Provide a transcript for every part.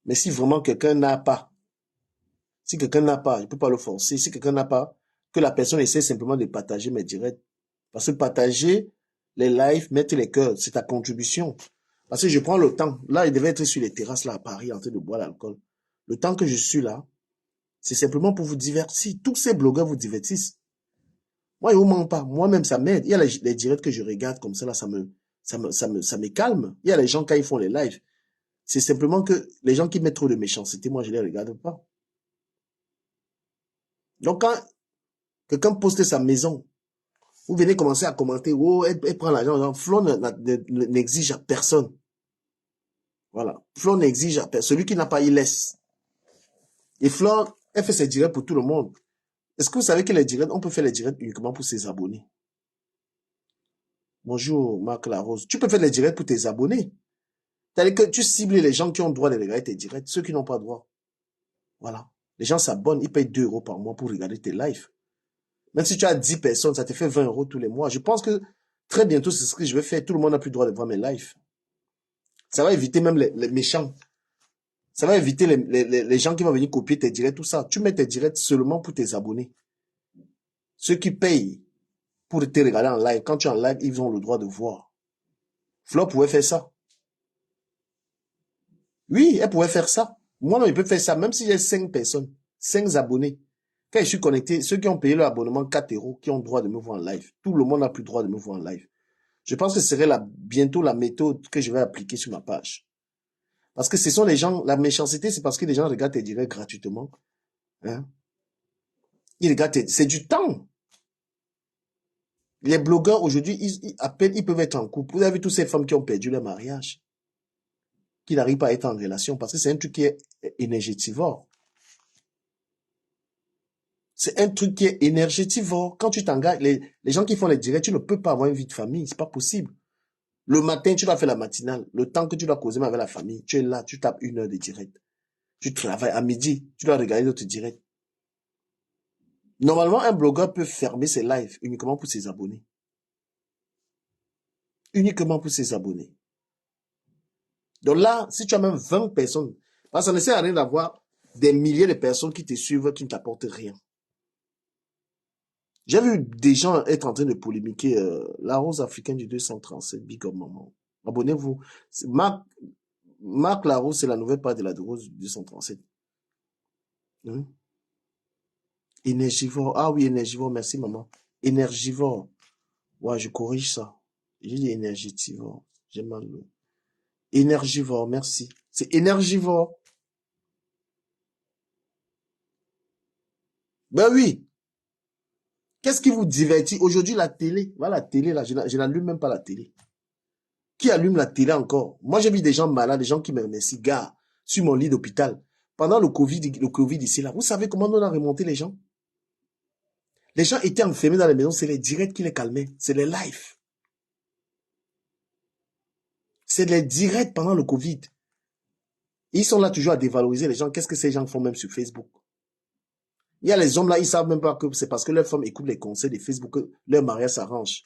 Mais si vraiment quelqu'un n'a pas, si quelqu'un n'a pas, je ne peux pas le forcer. Si quelqu'un n'a pas, que la personne essaie simplement de partager mes directs. Parce que partager les lives, mettre les cœurs, c'est ta contribution. Parce que je prends le temps. Là, il devait être sur les terrasses là à Paris en train de boire l'alcool. Le temps que je suis là, c'est simplement pour vous divertir. Tous ces blogueurs vous divertissent. Moi, je ne vous mens pas. Moi-même, ça m'aide. Il y a les directs que je regarde comme ça, là, ça me calme. Il y a les gens quand ils font les lives. C'est simplement que les gens qui mettent trop de méchanceté, moi, je ne les regarde pas. Donc, quand quelqu'un poste sa maison, vous venez commencer à commenter, oh, elle prend l'argent. Flo n'exige à personne. Voilà. Flo n'exige à personne. Celui qui n'a pas, il laisse. Et Flo, elle fait ses directs pour tout le monde. Est-ce que vous savez que les directs, on peut faire les directs uniquement pour ses abonnés? Bonjour, Marc Larose. Tu peux faire les directs pour tes abonnés. C'est-à-dire que tu cibles les gens qui ont droit de regarder tes directs, ceux qui n'ont pas droit. Voilà. Les gens s'abonnent, ils payent 2 € par mois pour regarder tes lives. Même si tu as 10 personnes, ça te fait 20 € tous les mois. Je pense que très bientôt, c'est ce que je vais faire. Tout le monde n'a plus le droit de voir mes lives. Ça va éviter même les méchants. Ça va éviter les gens qui vont venir copier tes directs, tout ça. Tu mets tes directs seulement pour tes abonnés. Ceux qui payent pour te regarder en live, quand tu es en live, ils ont le droit de voir. Flo pouvait faire ça. Oui, elle pouvait faire ça. Moi-même, je peux faire ça, même si j'ai 5 personnes, 5 abonnés. Quand je suis connecté, ceux qui ont payé leur abonnement 4 € qui ont le droit de me voir en live. Tout le monde n'a plus le droit de me voir en live. Je pense que ce serait bientôt la méthode que je vais appliquer sur ma page. Parce que ce sont les gens, la méchanceté, c'est parce que les gens regardent tes directs gratuitement. Hein? Ils regardent, c'est du temps. Les blogueurs aujourd'hui, à peine ils peuvent être en couple. Vous avez vu toutes ces femmes qui ont perdu leur mariage, qui n'arrivent pas à être en relation parce que c'est un truc qui est énergétivore. C'est un truc qui est énergétivore. Quand tu t'engages, les gens qui font les directs, tu ne peux pas avoir une vie de famille, c'est pas possible. Le matin, tu dois faire la matinale. Le temps que tu dois causer avec la famille, tu es là, tu tapes 1 heure de direct. Tu travailles à midi, tu dois regarder d'autres directs. Normalement, un blogueur peut fermer ses lives uniquement pour ses abonnés. Uniquement pour ses abonnés. Donc là, si tu as même 20 personnes, parce que ça ne sert à rien d'avoir des milliers de personnes qui te suivent, qui ne t'apportent rien. J'ai vu des gens être en train de polémiquer la rose africaine du 237, big up maman. Abonnez-vous. Marc Larose, c'est la nouvelle page de la rose du 237. Hein? Énergivore. Ah oui, énergivore, merci maman. Énergivore. Ouais, je corrige ça. J'ai dit énergivore. J'ai mal. Énergivore, merci. C'est énergivore. Ben oui. Qu'est-ce qui vous divertit? Aujourd'hui, la télé. Voilà, la télé, là, je n'allume même pas la télé. Qui allume la télé encore? Moi, j'ai vu des gens malades, des gens qui me remercient, gars, sur mon lit d'hôpital. Pendant le Covid ici, là, vous savez comment on a remonté les gens? Les gens étaient enfermés dans les maisons, c'est les directs qui les calmaient. C'est les lives. C'est les directs pendant le Covid. Ils sont là toujours à dévaloriser les gens. Qu'est-ce que ces gens font même sur Facebook? Il y a les hommes là, ils savent même pas que c'est parce que leurs femmes écoutent les conseils de Facebook que leur mariage s'arrange.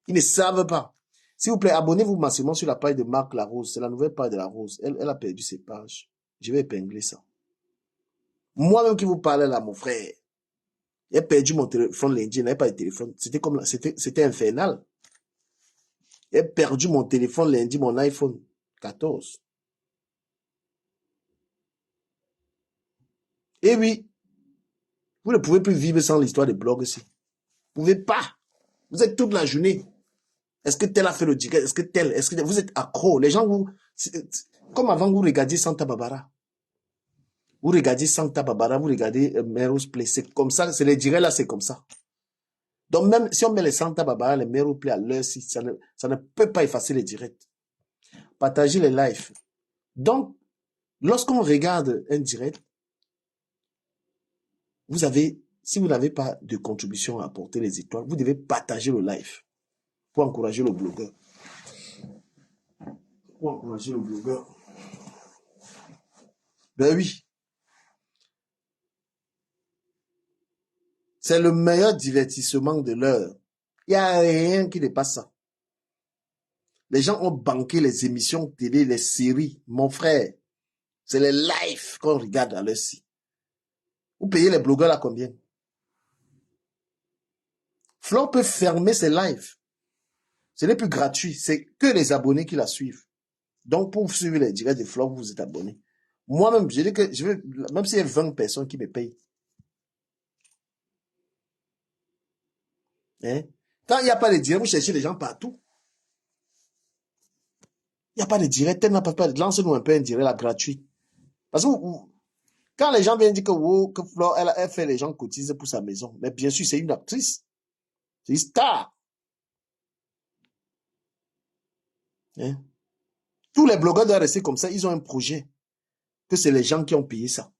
Ils ne savent pas. S'il vous plaît, abonnez-vous massivement sur la page de Marc Larose. C'est la nouvelle page de la Rose. Elle a perdu ses pages. Je vais épingler ça. Moi-même qui vous parlais là, mon frère. J'ai perdu mon téléphone lundi. Je n'avais pas de téléphone. C'était infernal. J'ai perdu mon téléphone lundi, mon iPhone 14. Et oui, vous ne pouvez plus vivre sans l'histoire des blogs ici. Vous ne pouvez pas. Vous êtes toute la journée. Est-ce que tel a fait le direct? Est-ce que tel? Est-ce que vous êtes accro? Les gens vous, comme avant vous regardiez Santa Barbara. Vous regardez Santa Barbara, vous regardez Melrose Place. C'est comme ça, c'est les directs là, c'est comme ça. Donc même si on met les Santa Barbara, les Melrose Place à l'heure, ça ne peut pas effacer les directs. Partagez les lives. Donc, lorsqu'on regarde un direct, si vous n'avez pas de contribution à apporter les étoiles, vous devez partager le live pour encourager le blogueur. Pour encourager le blogueur. Ben oui. C'est le meilleur divertissement de l'heure. Il n'y a rien qui dépasse ça. Les gens ont banqué les émissions télé, les séries. Mon frère, C'est les lives qu'on regarde à leur site. Vous payez les blogueurs là combien? Flore peut fermer ses lives. Ce n'est plus gratuit. C'est que les abonnés qui la suivent. Donc, pour suivre les directs de Flore, vous êtes abonné. Moi-même, je dis que je veux, même s'il y a 20 personnes qui me payent. Hein? Quand il n'y a pas de direct, vous cherchez les gens partout. Il n'y a pas de direct, tellement pas. Lance-nous un peu un direct là, gratuit. Parce que quand les gens viennent dire que, oh, que Flore, elle fait les gens cotiser pour sa maison. Mais bien sûr, c'est une actrice. C'est une star. Hein? Tous les blogueurs doivent rester comme ça. Ils ont un projet. Que c'est les gens qui ont payé ça.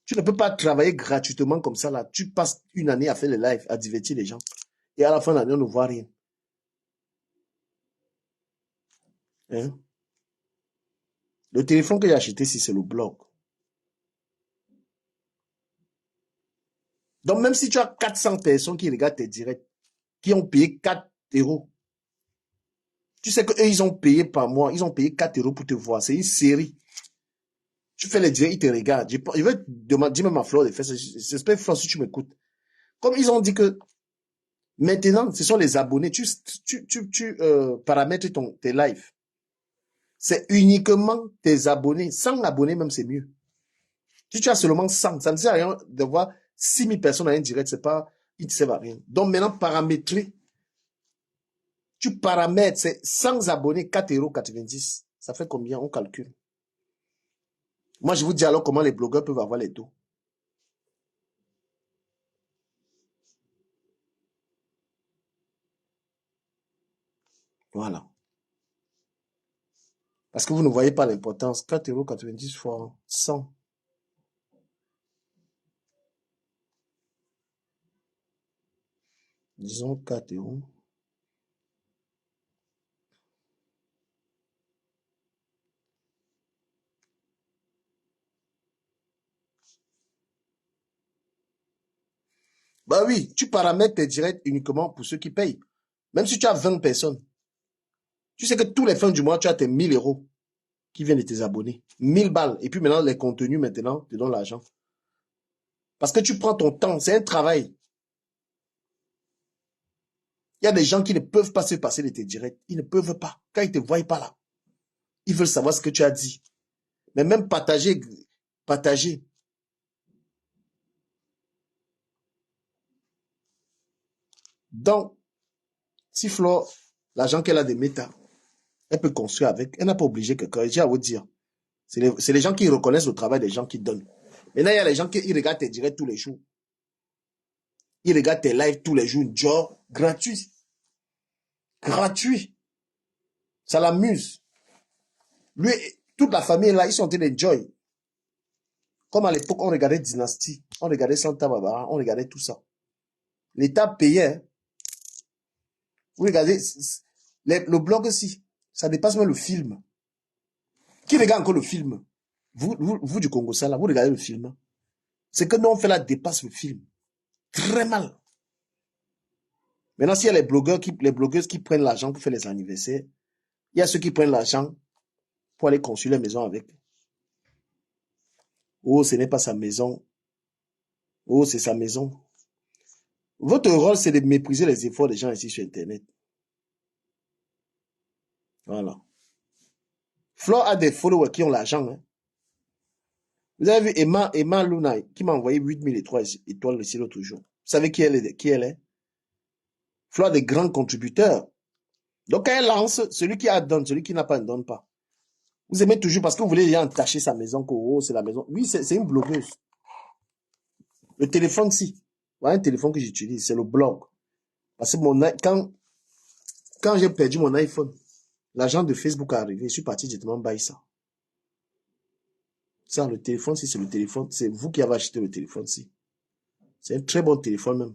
Tu ne peux pas travailler gratuitement comme ça là. Tu passes une année à faire les lives, à divertir les gens. Et à la fin de l'année, on ne voit rien. Hein? Le téléphone que j'ai acheté, c'est le blog. Donc, même si tu as 400 personnes qui regardent tes directs, qui ont payé 4 euros, tu sais qu'eux, ils ont payé par mois, ils ont payé 4 euros pour te voir. C'est une série. Tu fais les directs, ils te regardent. Je vais te demander, dis même à Flore de faire ça. J'espère, Flore, si tu m'écoutes. Comme ils ont dit que maintenant, ce sont les abonnés. Tu paramètres tes lives. C'est uniquement tes abonnés. 100 abonnés même, c'est mieux. Si tu as seulement 100, ça ne sert à rien de voir 6000 personnes en direct. C'est pas, il ne sert à rien. Donc maintenant, paramétrer. Tu paramètres, c'est 100 abonnés, 4,90 €. Ça fait combien? On calcule. Moi, je vous dis alors comment les blogueurs peuvent avoir les taux. Voilà. Parce que vous ne voyez pas l'importance. 4,90 € fois 100. Disons 4 €. Bah oui, tu paramètres tes directs uniquement pour ceux qui payent. Même si tu as 20 personnes. Tu sais que tous les fins du mois, tu as tes 1000 € qui viennent de tes abonnés. 1000 balles. Et puis maintenant, les contenus, maintenant, te donnent l'argent. Parce que tu prends ton temps. C'est un travail. Il y a des gens qui ne peuvent pas se passer de tes directs. Ils ne peuvent pas. Quand ils ne te voient pas là, ils veulent savoir ce que tu as dit. Mais même partager. Donc, si Flore, l'argent qu'elle a de Meta, elle peut construire avec. Elle n'a pas obligé quelqu'un. J'ai à vous dire. C'est les gens qui reconnaissent le travail des gens qui donnent. Maintenant, il y a les gens qui regardent tes directs tous les jours. Ils regardent tes lives tous les jours. Genre, gratuit. Gratuit. Ça l'amuse. Lui, toute la famille est là, ils sont en train d'enjoy. Comme à l'époque, on regardait Dynasty, on regardait Santa Barbara, on regardait tout ça. L'État payait. Hein. Vous regardez, le blog aussi, ça dépasse même le film. Qui regarde encore le film? Vous du Congo, ça là, vous regardez le film. C'est que nous, on fait là, dépasse le film. Très mal. Maintenant, s'il y a les blogueuses qui prennent l'argent pour faire les anniversaires, il y a ceux qui prennent l'argent pour aller construire la maison avec. Oh, ce n'est pas sa maison. Oh, c'est sa maison. Votre rôle, c'est de mépriser les efforts des gens ici sur Internet. Voilà. Flore a des followers qui ont l'argent. Hein. Vous avez vu Emma Luna qui m'a envoyé 8003 étoiles ici l'autre jour. Vous savez qui elle est? Flore a des grands contributeurs. Donc quand elle lance, celui qui a donne, celui qui n'a pas ne donne pas. Vous aimez toujours parce que vous voulez déjà entacher sa maison, que oh, c'est la maison. Oui, c'est une blogueuse. Le téléphone, si. Voilà un téléphone que j'utilise, c'est le blog. Parce que quand j'ai perdu mon iPhone, l'agent de Facebook est arrivé, je suis parti directement buy ça. Ça, le téléphone, si c'est le téléphone, c'est vous qui avez acheté le téléphone, si. C'est un très bon téléphone même.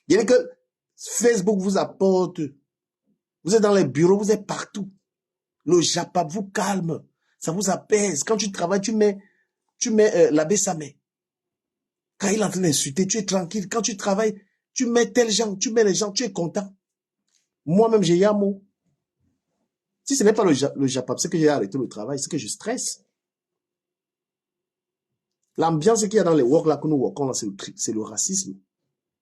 Il y a que Facebook vous apporte. Vous êtes dans les bureaux, vous êtes partout. Le Japap vous calme. Ça vous apaise. Quand tu travailles, tu mets l'abbé Samé. Quand il est en train d'insulter, tu es tranquille. Quand tu travailles, Tu mets tel gens, tu mets les gens, tu es content. Moi-même, j'ai Yamo. Si ce n'est pas le Japap, c'est que j'ai arrêté le travail, c'est que je stresse. L'ambiance qu'il y a dans les walks là que nous walkons là, c'est le racisme.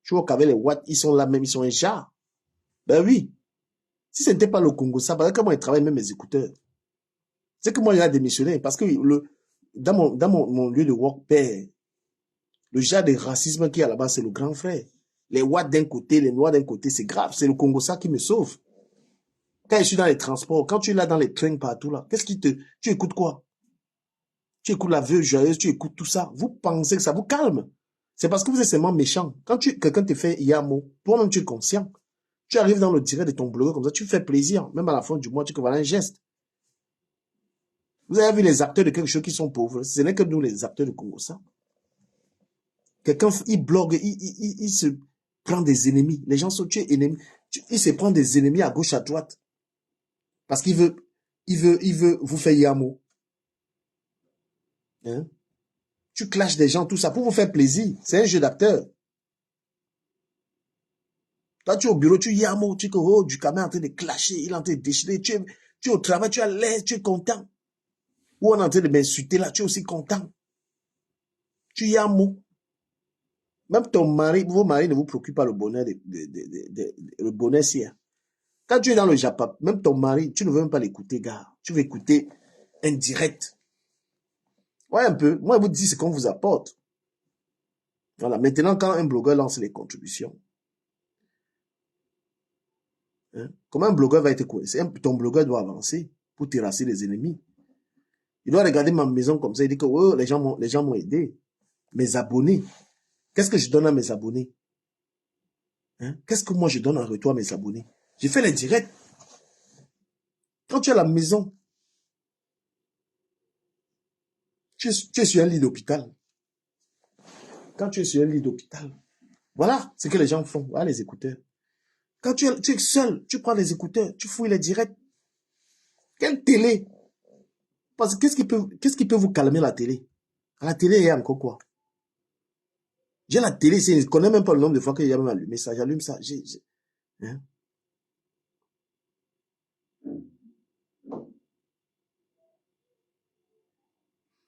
Tu vois qu'avec les Watts, ils sont là même, ils sont un jar. Ben oui. Si ce n'était pas le Congo, ça, parce que moi, je travaille même mes écouteurs. C'est que moi, il a démissionné parce que dans mon lieu de work, ben, le genre de racisme qu'il y a là-bas, c'est le grand frère. Les Watts d'un côté, les Noirs d'un côté, c'est grave. C'est le Congo ça qui me sauve. Quand je suis dans les transports, quand tu es là dans les trains partout là, tu écoutes quoi? Tu écoutes la veuve joyeuse, tu écoutes tout ça. Vous pensez que ça vous calme? C'est parce que vous êtes seulement méchant. Quand quelqu'un te fait Yamo, toi-même tu es conscient. Tu arrives dans le direct de ton blog comme ça, tu fais plaisir. Même à la fin du mois, tu fais voilà un geste. Vous avez vu les acteurs de quelque chose qui sont pauvres. Ce n'est que nous, les acteurs de Congo, ça. Quelqu'un, il blogue, il se prend des ennemis. Les gens sont tués ennemis. Il se prend des ennemis à gauche, à droite. Parce qu'il veut vous faire Yamo. Hein? Tu clashes des gens, tout ça, pour vous faire plaisir. C'est un jeu d'acteur. Toi, tu es au bureau, tu Yamo, tu dis que oh, du camion est en train de clasher, il est en train de déchirer. Tu es au travail, tu es à l'aise, tu es content. Ou on est en train de m'insulter là, tu es aussi content. Tu Yamo. Même ton mari, vos maris ne vous préoccupent pas le bonheur, le bonheur si. Quand tu es dans le Japon, même ton mari, tu ne veux même pas l'écouter, gars. Tu veux écouter un direct. Ouais, un peu. Moi, je vous dis ce qu'on vous apporte. Voilà. Maintenant, quand un blogueur lance les contributions, hein, comment un blogueur va être coincé? Ton blogueur doit avancer pour terrasser les ennemis. Il doit regarder ma maison comme ça. Il dit que oh, les gens m'ont aidé. Mes abonnés. Qu'est-ce que je donne à mes abonnés? Hein? Qu'est-ce que moi je donne en retour à mes abonnés? J'ai fait les directs. Quand tu es à la maison, tu es sur un lit d'hôpital. Quand tu es sur un lit d'hôpital, voilà ce que les gens font. Voilà les écouteurs. Quand tu es seul, tu prends les écouteurs, tu fouilles les directs. Quelle télé? Parce que qu'est-ce qui peut vous calmer la télé? À la télé, il y a encore quoi? J'ai la télé, je ne connais même pas le nombre de fois que j'ai même allumé ça. J'allume ça. Hein?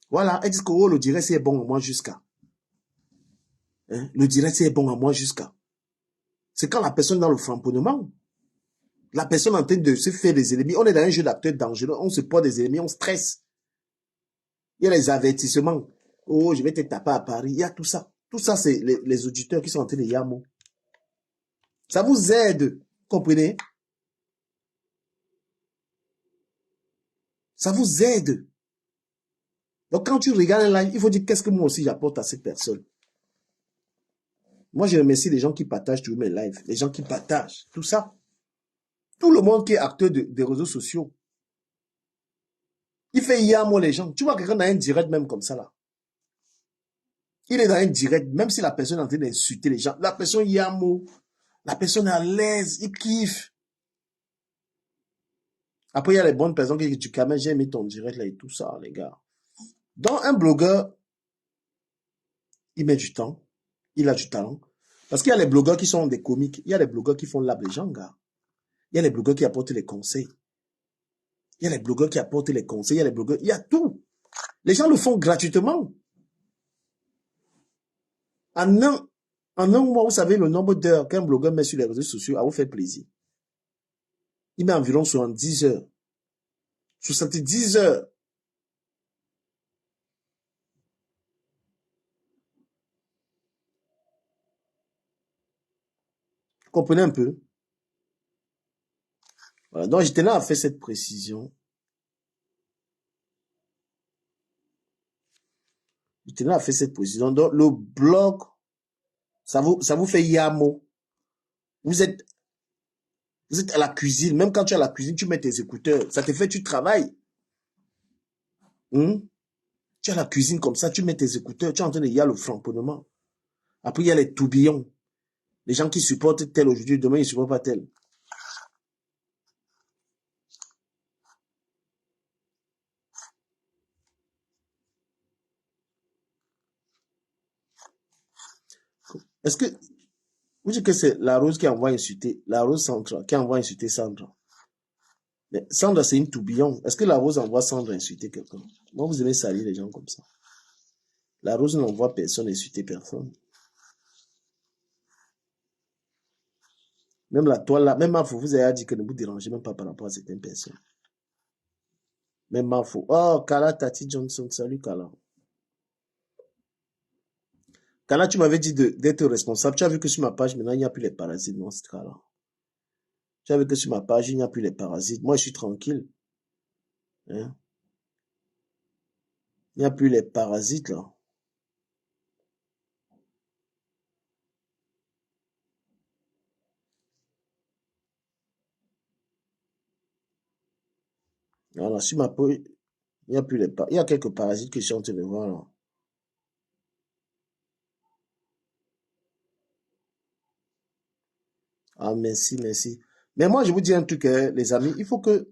Voilà, est-ce que oh, le direct c'est bon à moi jusqu'à. Hein? Le direct c'est bon à moi jusqu'à. C'est quand la personne est dans le framponnement. La personne est en train de se faire des ennemis. On est dans un jeu d'acteurs dangereux. On se porte des ennemis, on stresse. Il y a les avertissements. Oh, je vais te taper à Paris. Il y a tout ça. Tout ça, c'est les auditeurs qui sont en train de yamo. Ça vous aide. Comprenez? Ça vous aide. Donc, quand tu regardes un live, il faut dire qu'est-ce que moi aussi j'apporte à cette personne. Moi, je remercie les gens qui partagent tous mes lives. Les gens qui partagent. Tout ça. Tout le monde qui est acteur des réseaux sociaux. Il fait yamo les gens. Tu vois quelqu'un dans un direct même comme ça là. Il est dans un direct, même si la personne est en train d'insulter les gens. La personne yamo. La personne est à l'aise. Il kiffe. Après, il y a les bonnes personnes qui disent, du quand même, j'ai mis ton direct là et tout ça, les gars. Donc, un blogueur, il met du temps. Il a du talent. Parce qu'il y a les blogueurs qui sont des comiques. Il y a les blogueurs qui font lab les gens, gars. Il y a les blogueurs qui apportent les conseils. Il y a les blogueurs qui apportent les conseils. Il y a les blogueurs. Il y a tout. Les gens le font gratuitement. En un, en un mois, vous savez le nombre d'heures qu'un blogueur met sur les réseaux sociaux à vous faire plaisir. Il met environ 70 heures. 70 heures. Vous comprenez un peu? Voilà. Donc, je tenais à faire cette précision. Je tenais à faire cette précision. Donc, le blog, ça vous fait yamo. Vous êtes, vous êtes à la cuisine. Même quand tu es à la cuisine, tu mets tes écouteurs. Ça te fait, tu travailles. Hmm? Tu es à la cuisine comme ça, tu mets tes écouteurs. Tu es en train de, il y a le framponnement. Après, il y a les tourbillons. Les gens qui supportent tel aujourd'hui, demain, ils ne supportent pas tel. Est-ce que Vous dites que c'est la Rose qui envoie insulter, la Rose Sandra qui envoie insulter Sandra. Mais Sandra, c'est une tourbillon. Est-ce que la Rose envoie Sandra insulter quelqu'un? Moi, vous aimez salir les gens comme ça. La Rose n'envoie personne insulter personne. Même la toile là, même Mafo, vous avez dit que ne vous dérangez même pas par rapport à certaines personnes. Même Mafo. Oh, Kala Tati Johnson, salut Kala. Kala, tu m'avais dit d'être responsable. Tu as vu que sur ma page, maintenant, il n'y a plus les parasites. Non, c'est Kala. Tu as vu que sur ma page, il n'y a plus les parasites. Moi, je suis tranquille. Hein? Il n'y a plus les parasites là. Voilà, sur ma peau, il n'y a plus les parasites. Il y a quelques parasites que je suis en train de voir là. Ah, merci, merci. Mais moi, je vous dis un truc, hein, les amis, il faut que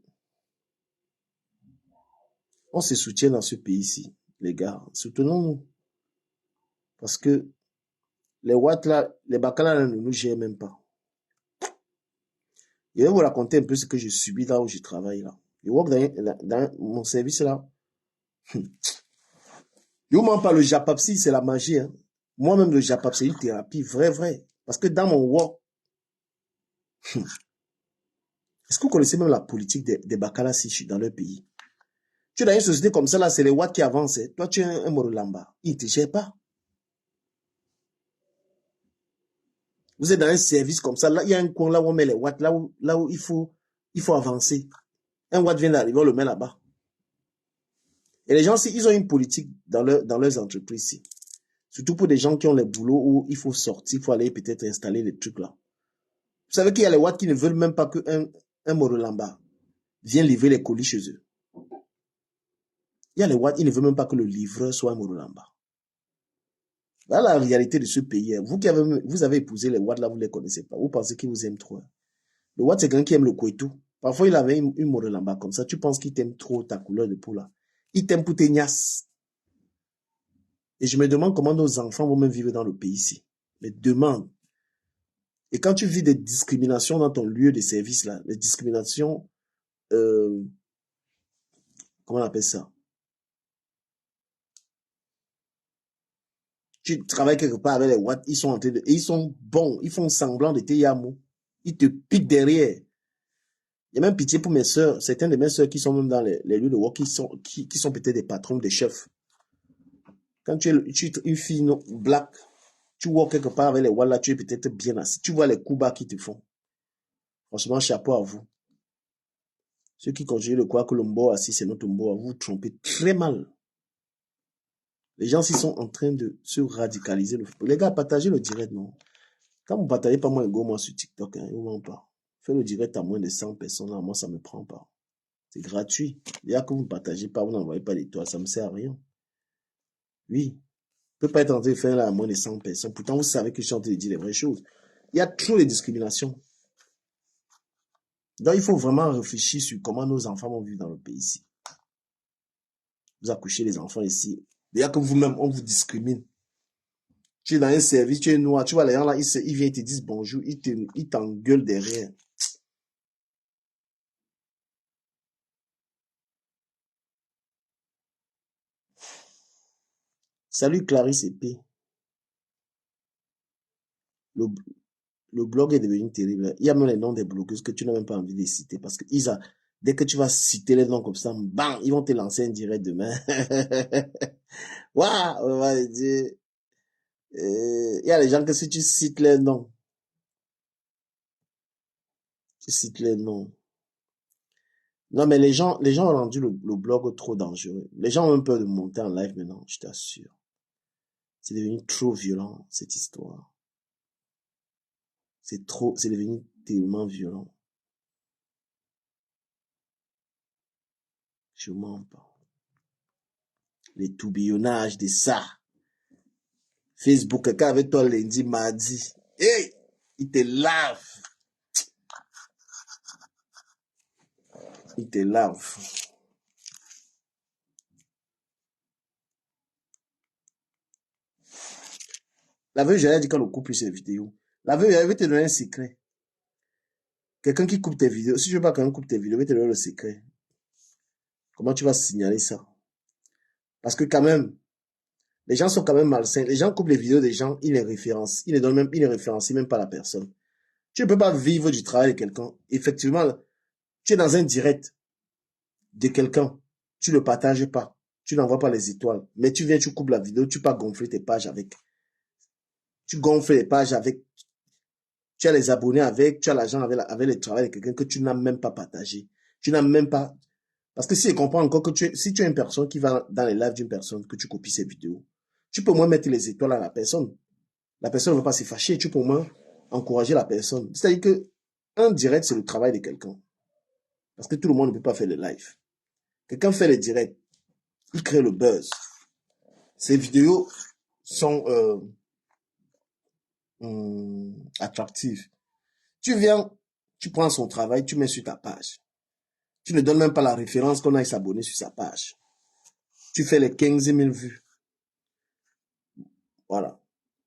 on se soutienne dans ce pays-ci, les gars. Soutenons-nous. Parce que les Watts là, les Bacala là, ne nous gèrent même pas. Je vais vous raconter un peu ce que je subis là où je travaille là. Je vois que dans mon service là, je vous mens pas, le Japapsi, c'est la magie. Hein. Moi-même, le Japap, c'est une thérapie, vrai, vrai. Parce que dans mon work, est-ce que vous connaissez même la politique des Bacala si je suis dans leur pays? Tu es dans une société comme ça, là, c'est les Watts qui avancent. Hein. Toi, tu es un Morolamba. Ils ne te gèrent pas. Vous êtes dans un service comme ça, là, il y a un coin là où on met les Watts, là où il faut avancer. Un Watt vient d'arriver, on le met là-bas. Et les gens, ils ont une politique dans leurs entreprises ici. Surtout pour des gens qui ont les boulots où il faut sortir, il faut aller peut-être installer les trucs là. Vous savez qu'il y a les Watts qui ne veulent même pas qu'un Morolamba vienne livrer les colis chez eux. Il y a les Watts, ils ne veulent même pas que le livreur soit un Morolamba. Voilà la réalité de ce pays. Vous avez épousé les Watts là, vous ne les connaissez pas. Vous pensez qu'ils vous aiment trop. Le Watt, c'est quelqu'un qui aime le Kouetou. Parfois, il avait une Morolamba comme ça. Tu penses qu'il t'aime trop ta couleur de peau là. Il t'aime pour tes niasses. Et je me demande comment nos enfants vont même vivre dans le pays ici. Mais demande. Et quand tu vis des discriminations dans ton lieu de service là, les discriminations, comment on appelle ça? Tu travailles quelque part avec les Watts, ils sont en train de, et ils sont bons, ils font semblant de te yamou. Ils te piquent derrière. Il y a même pitié pour mes sœurs, certaines de mes sœurs qui sont même dans les lieux de work, qui sont peut-être des patrons, des chefs. Quand tu es une fille black, tu vois quelque part avec les Wallah, tu es peut-être bien assis. Tu vois les coups bas qu'ils te font. Franchement, chapeau à vous. Ceux qui continuent de croire que le mbo assis, c'est notre mbo, vous vous trompez très mal. Les gens s'y sont en train de se radicaliser. Les gars, partagez le direct, non? Quand vous ne partagez pas moi, moi sur TikTok, hein, ils pas. Faites le direct à moins de 100 personnes, là, moi, ça ne me prend pas. C'est gratuit. Il y a que vous ne partagez pas, vous n'envoyez pas d'étoiles, ça ne me sert à rien. Oui. Je ne peux pas être en train de faire là à moins de 100 personnes. Pourtant, vous savez que je suis en train de dire les vraies choses. Il y a trop de discrimination. Donc, il faut vraiment réfléchir sur comment nos enfants vont vivre dans le pays ici. Vous accouchez les enfants ici. Il y a que vous-même, on vous discrimine. Tu es dans un service, tu es noir, tu vois les gens là, ils viennent te dire bonjour, ils t'engueulent derrière. Salut Clarisse Épée. Le, le blog est devenu terrible. Il y a même les noms des blogueuses que tu n'as même pas envie de citer parce que dès que tu vas citer les noms comme ça, bam, ils vont te lancer un direct demain. Waouh, on va dire. Il y a les gens que si tu cites les noms, tu cites les noms. Non, mais les gens ont rendu le blog trop dangereux. Les gens ont même peur de monter en live maintenant, je t'assure. C'est devenu trop violent, cette histoire. C'est devenu tellement violent. Je mens pas. Les tourbillonnages de ça. Facebook, quelqu'un avec toi lundi, mardi. Hey! Il te lave. Il te lave. La veille, j'allais dire quand le couple sur les vidéos. La veuve, elle veut te donner un secret. Quelqu'un qui coupe tes vidéos. Si je veux pas que quelqu'un coupe tes vidéos, je vais te donner le secret. Comment tu vas signaler ça? Parce que quand même, les gens sont quand même malsains. Les gens coupent les vidéos des gens, ils les référencient. Ils ne référencient même pas la personne. Tu ne peux pas vivre du travail de quelqu'un. Effectivement, tu es dans un direct de quelqu'un. Tu ne le partages pas. Tu n'envoies pas les étoiles. Mais tu viens, tu coupes la vidéo, tu peux gonfler tes pages avec. Tu gonfles les pages avec. Tu as les abonnés avec, tu as l'argent avec le travail de quelqu'un que tu n'as même pas partagé. Tu n'as même pas. Parce que si je comprends encore que si tu es une personne qui va dans les lives d'une personne, que tu copies ses vidéos, tu peux au moins mettre les étoiles à la personne. La personne ne va pas se fâcher. Tu peux au moins encourager la personne. C'est-à-dire que un direct, c'est le travail de quelqu'un. Parce que tout le monde ne peut pas faire le live. Quelqu'un fait le direct. Il crée le buzz. Ces vidéos sont attractives. Tu viens, tu prends son travail, tu mets sur ta page. Tu ne donnes même pas la référence qu'on aille s'abonner sur sa page. Tu fais les 15 000 vues. Voilà.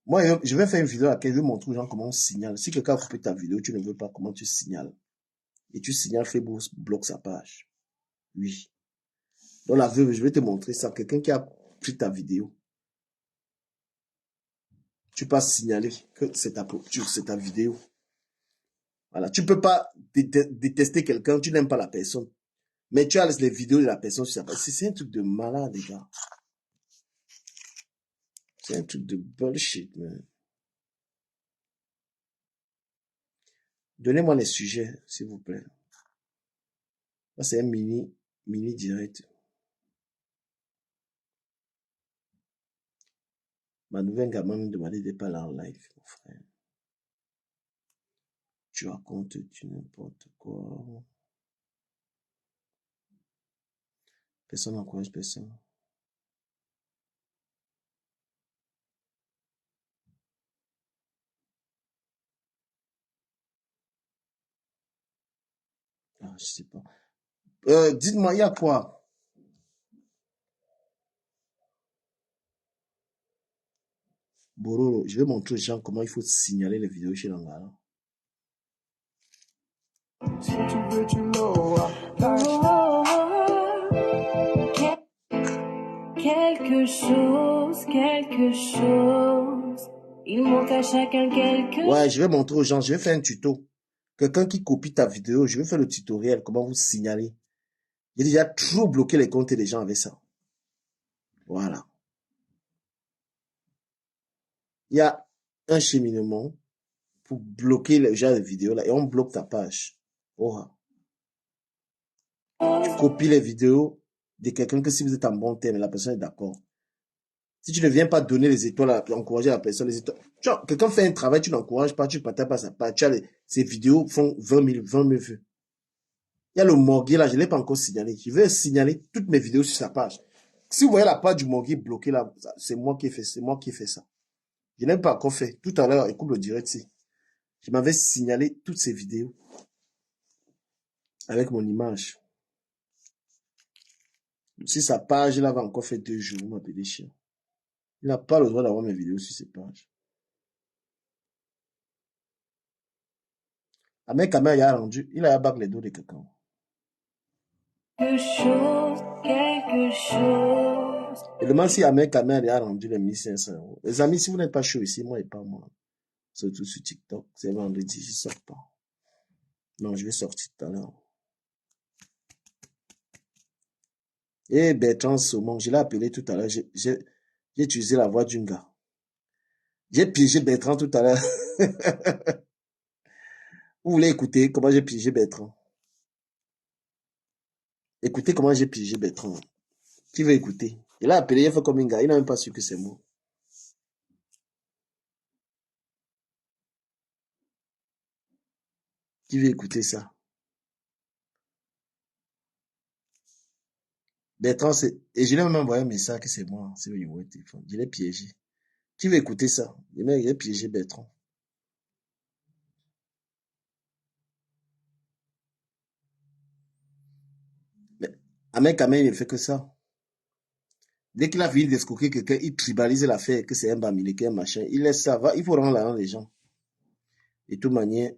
Moi, je vais faire une vidéo à laquelle je vais montrer aux gens comment on signale. Si quelqu'un a coupé ta vidéo, tu ne veux pas, comment tu signales. Et tu signales, Facebook bloque sa page. Oui. Dans la veuve, je vais te montrer ça. Quelqu'un qui a pris ta vidéo. Tu peux signaler que c'est ta vidéo. Voilà. Tu ne peux pas détester quelqu'un, tu n'aimes pas la personne. Mais tu as les vidéos de la personne sur sa page. C'est un truc de malade, les gars. C'est un truc de bullshit, man. Donnez-moi les sujets, s'il vous plaît. Là, c'est un mini direct. Ma nouvelle gamin me demandait de parler en live, mon frère. Tu racontes tu n'importe quoi. Personne n'encourage personne. Ah, je sais pas. Dites-moi, il y a quoi? Bororo, je vais montrer aux gens comment il faut signaler les vidéos chez Langara. Si tu veux, tu l'auras. Quelque chose. Il manque à chacun quelque. Ouais, je vais montrer aux gens, je vais faire un tuto. Quelqu'un qui copie ta vidéo, je vais faire le tutoriel, comment vous signaler. J'ai déjà trop bloqué les comptes des gens avec ça. Voilà. Il y a un cheminement pour bloquer les gens de vidéos là et on bloque ta page. Oh. Tu copies les vidéos de quelqu'un que si vous êtes en bon terme, la personne est d'accord. Si tu ne viens pas donner les étoiles à encourager la personne, les étoiles. Quelqu'un fait un travail, tu n'encourages pas, tu ne partages pas sa page. Ces vidéos font 20 000 vues. Il y a le Morgué là, je ne l'ai pas encore signalé. Je vais signaler toutes mes vidéos sur sa page. Si vous voyez la page du Morgué bloquée là, c'est moi qui ai fait ça. Je n'ai pas encore fait. Tout à l'heure, écoute le direct ici. Je m'avais signalé toutes ces vidéos avec mon image. Si sa page là va encore faire 2 jours, vous m'appelez chien. Il n'a pas le droit d'avoir mes vidéos sur ses pages. Ahmed Kamer, il a rendu, il a battu les dos de quelqu'un. Quelque chose. Et demande si Ahmed Kamer a rendu les 1500 €. Les amis, si vous n'êtes pas chaud ici, moi et pas moi, surtout sur TikTok, c'est vendredi, je ne sors pas. Non, je vais sortir tout à l'heure. Et Bertrand Saumon, je l'ai appelé tout à l'heure, j'ai utilisé la voix d'un gars. J'ai piégé Bertrand tout à l'heure. Vous voulez écouter comment j'ai piégé Bertrand? Écoutez comment j'ai piégé Bertrand. Qui veut écouter? Il a appelé, il a fait comme un gars, il n'a même pas su que c'est moi. Qui veut écouter ça? Bertrand, et je lui ai même envoyé un message que c'est moi, c'est le numéro de téléphone. Je l'ai piégé. Qui veut écouter ça? Il a piégé Bertrand. Mais Ahmed Kamel, il ne fait que ça. Dès qu'il a fini d'escroquer quelqu'un, il tribalise l'affaire, que c'est un bamileke, un machin. Il laisse ça, il faut rendre l'argent les gens. De toute manière,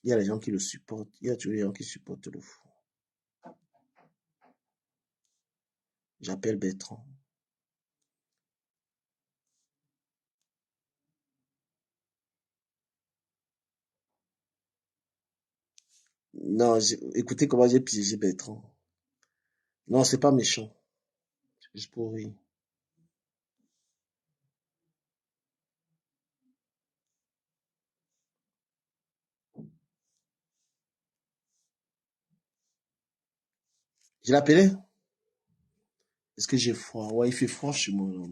il y a les gens qui le supportent. Il y a toujours les gens qui supportent le fou. J'appelle Bertrand. Non, écoutez comment j'ai piégé Bertrand. Non, c'est pas méchant. Juste pour rire. Je l'ai appelé. Est-ce que j'ai froid? Ouais, il fait froid chez moi. Là.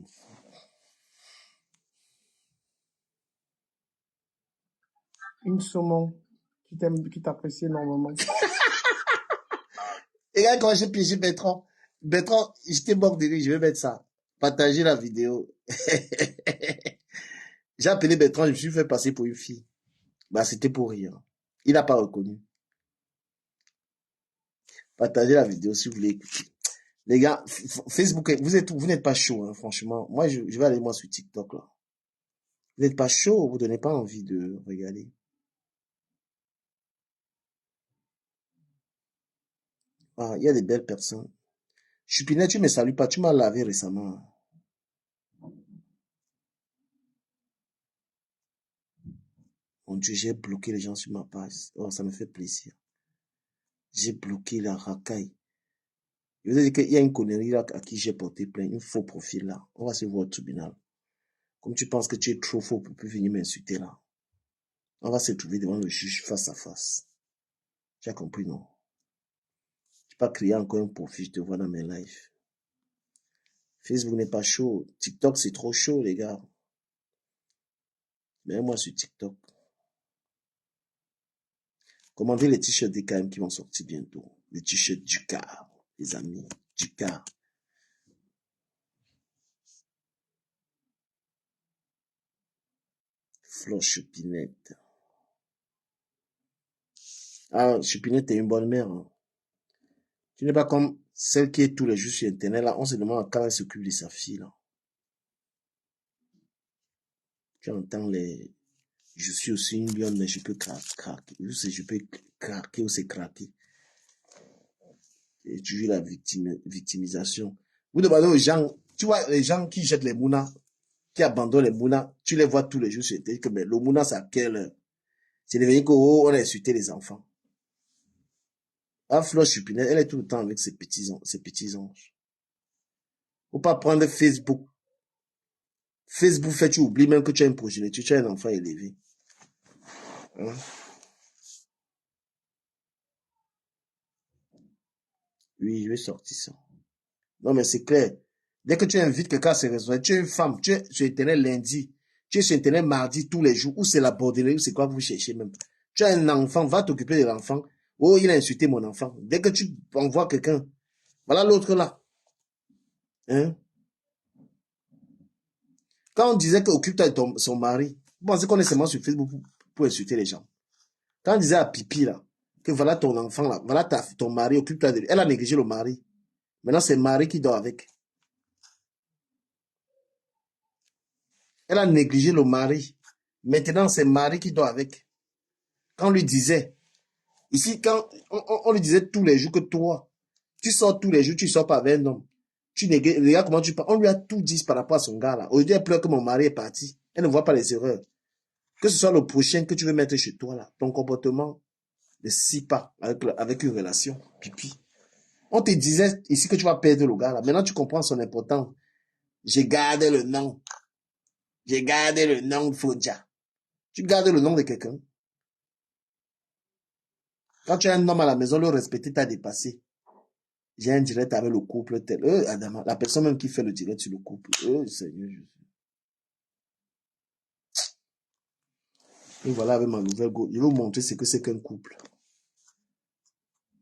Une saumon qui t'apprécie énormément. Et regarde comment j'ai piégé Bertrand. Bertrand, j'étais mort de rire, je vais mettre ça. Partager la vidéo. J'ai appelé Bertrand, je me suis fait passer pour une fille. Bah, c'était pour rire. Il n'a pas reconnu. Partagez la vidéo si vous voulez écouter. Les gars, Facebook, vous n'êtes pas chaud, hein, franchement. Moi, je vais aller moi sur TikTok, là. Vous n'êtes pas chaud, vous donnez pas envie de regarder. Ah, il y a des belles personnes. Chupinet, tu me salues pas, tu m'as lavé récemment. Mon Dieu, j'ai bloqué les gens sur ma page. Oh, ça me fait plaisir. J'ai bloqué la racaille. Je vous ai dit qu'il y a une connerie là à qui j'ai porté plainte, un faux profil là. On va se voir au tribunal. Comme tu penses que tu es trop faux pour plus venir m'insulter là. On va se trouver devant le juge face à face. Tu as compris, non? Tu peux pas créer encore un profil, je te vois dans mes lives. Facebook n'est pas chaud. TikTok, c'est trop chaud, les gars. Mais moi sur TikTok. Commandez les t-shirts des KM qui vont sortir bientôt. Les t-shirts du car, les amis. Du car. Fleur Chupinette. Ah, Chupinette est une bonne mère. Hein. Tu n'es pas comme celle qui est tous les jours sur Internet. Là, on se demande quand elle s'occupe de sa fille. Là. Tu entends les... Je suis aussi une lionne, mais je peux craquer. Je peux craquer ou c'est craquer. Et toujours la victimisation. Vous demandez aux gens, tu vois, les gens qui jettent les mounas, qui abandonnent les mounas, tu les vois tous les jours sur Internet, que mais le mouna, c'est à quelle heure? C'est devenu qu'on a insulté les enfants. Ah, Fleur Chupinette, elle est tout le temps avec ses petits anges. Faut pas prendre Facebook. Facebook fait, tu oublies même que tu as un progéniture, tu as un enfant élevé. Hein? Oui, je vais sortir ça. Non, mais c'est clair. Dès que tu invites quelqu'un à se réseaux, tu es une femme, tu es sur Internet lundi, tu es sur Internet mardi tous les jours, ou c'est la bordellerie, ou c'est quoi que vous cherchez même. Tu as un enfant, va t'occuper de l'enfant. Oh, il a insulté mon enfant. Dès que tu envoies quelqu'un, voilà l'autre là. Hein? Quand on disait qu'occupe-toi de son mari, vous pensez qu'on est seulement sur Facebook pour insulter les gens. Quand on disait à Pipi là, que voilà ton enfant là, voilà ton mari, occupe-toi de lui. Elle a négligé le mari. Maintenant, c'est le mari qui dort avec. Elle a négligé le mari. Maintenant, c'est le mari qui dort avec. Quand on lui disait, ici, quand on lui disait tous les jours que toi, tu sors tous les jours, tu sors pas avec un homme. Tu négliges, regarde comment tu parles. On lui a tout dit par rapport à son gars là. Aujourd'hui, elle pleure que mon mari est parti. Elle ne voit pas les erreurs. Que ce soit le prochain que tu veux mettre chez toi là, ton comportement ne scie pas avec une relation. Pipi. On te disait ici que tu vas perdre le gars là. Maintenant, tu comprends son importance. J'ai gardé le nom. J'ai gardé le nom de Fodja. Tu gardes le nom de quelqu'un. Quand tu as un homme à la maison, le respecter t'a dépassé. J'ai un direct avec le couple tel. Adama, la personne même qui fait le direct sur le couple. Seigneur Jésus. Et voilà avec ma nouvelle go. Je vais vous montrer ce que c'est qu'un couple.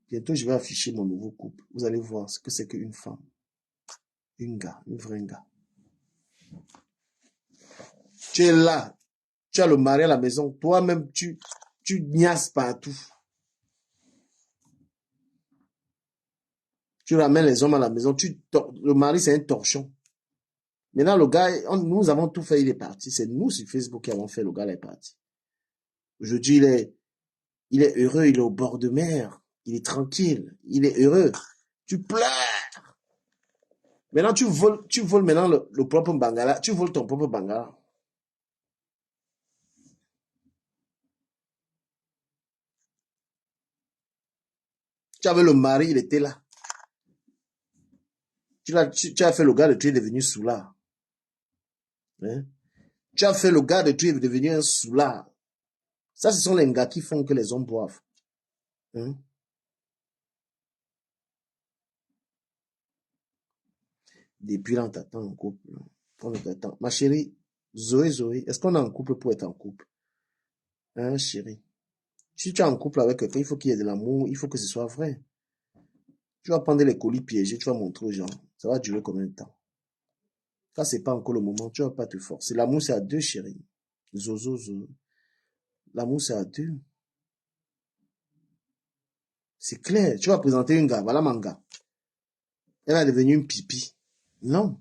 Bientôt, je vais afficher mon nouveau couple. Vous allez voir ce que c'est qu'une femme. Une vraie gars. Tu es là. Tu as le mari à la maison. Toi-même, tu niasses partout. Tu ramènes les hommes à la maison. Le mari, c'est un torchon. Maintenant, le gars, nous avons tout fait, il est parti. C'est nous sur Facebook qui avons fait, le gars, il est parti. Aujourd'hui, il est heureux, il est au bord de mer. Il est tranquille, il est heureux. Tu pleures. Maintenant, tu voles maintenant le propre Bangala. Tu voles ton propre Bangala. Tu avais le mari, il était là. Tu as fait le gars de tu es devenu soulard. Hein? Tu as fait le gars de tu es devenu un soulard. Ça, ce sont les gars qui font que les hommes boivent. Hein? Depuis là, on t'attend en couple. On t'attend. Ma chérie, Zoé, est-ce qu'on est en couple pour être en couple? Hein, chérie? Si tu es en couple avec quelqu'un, il faut qu'il y ait de l'amour, il faut que ce soit vrai. Tu vas prendre les colis piégés, tu vas montrer aux gens. Ça va durer combien de temps? Quand c'est pas encore le moment, tu vas pas te forcer. L'amour, c'est à deux, chérie. Zozo. L'amour, c'est à deux. C'est clair. Tu vas présenter une gars, voilà mon gars. Elle va devenir une pipi. Non.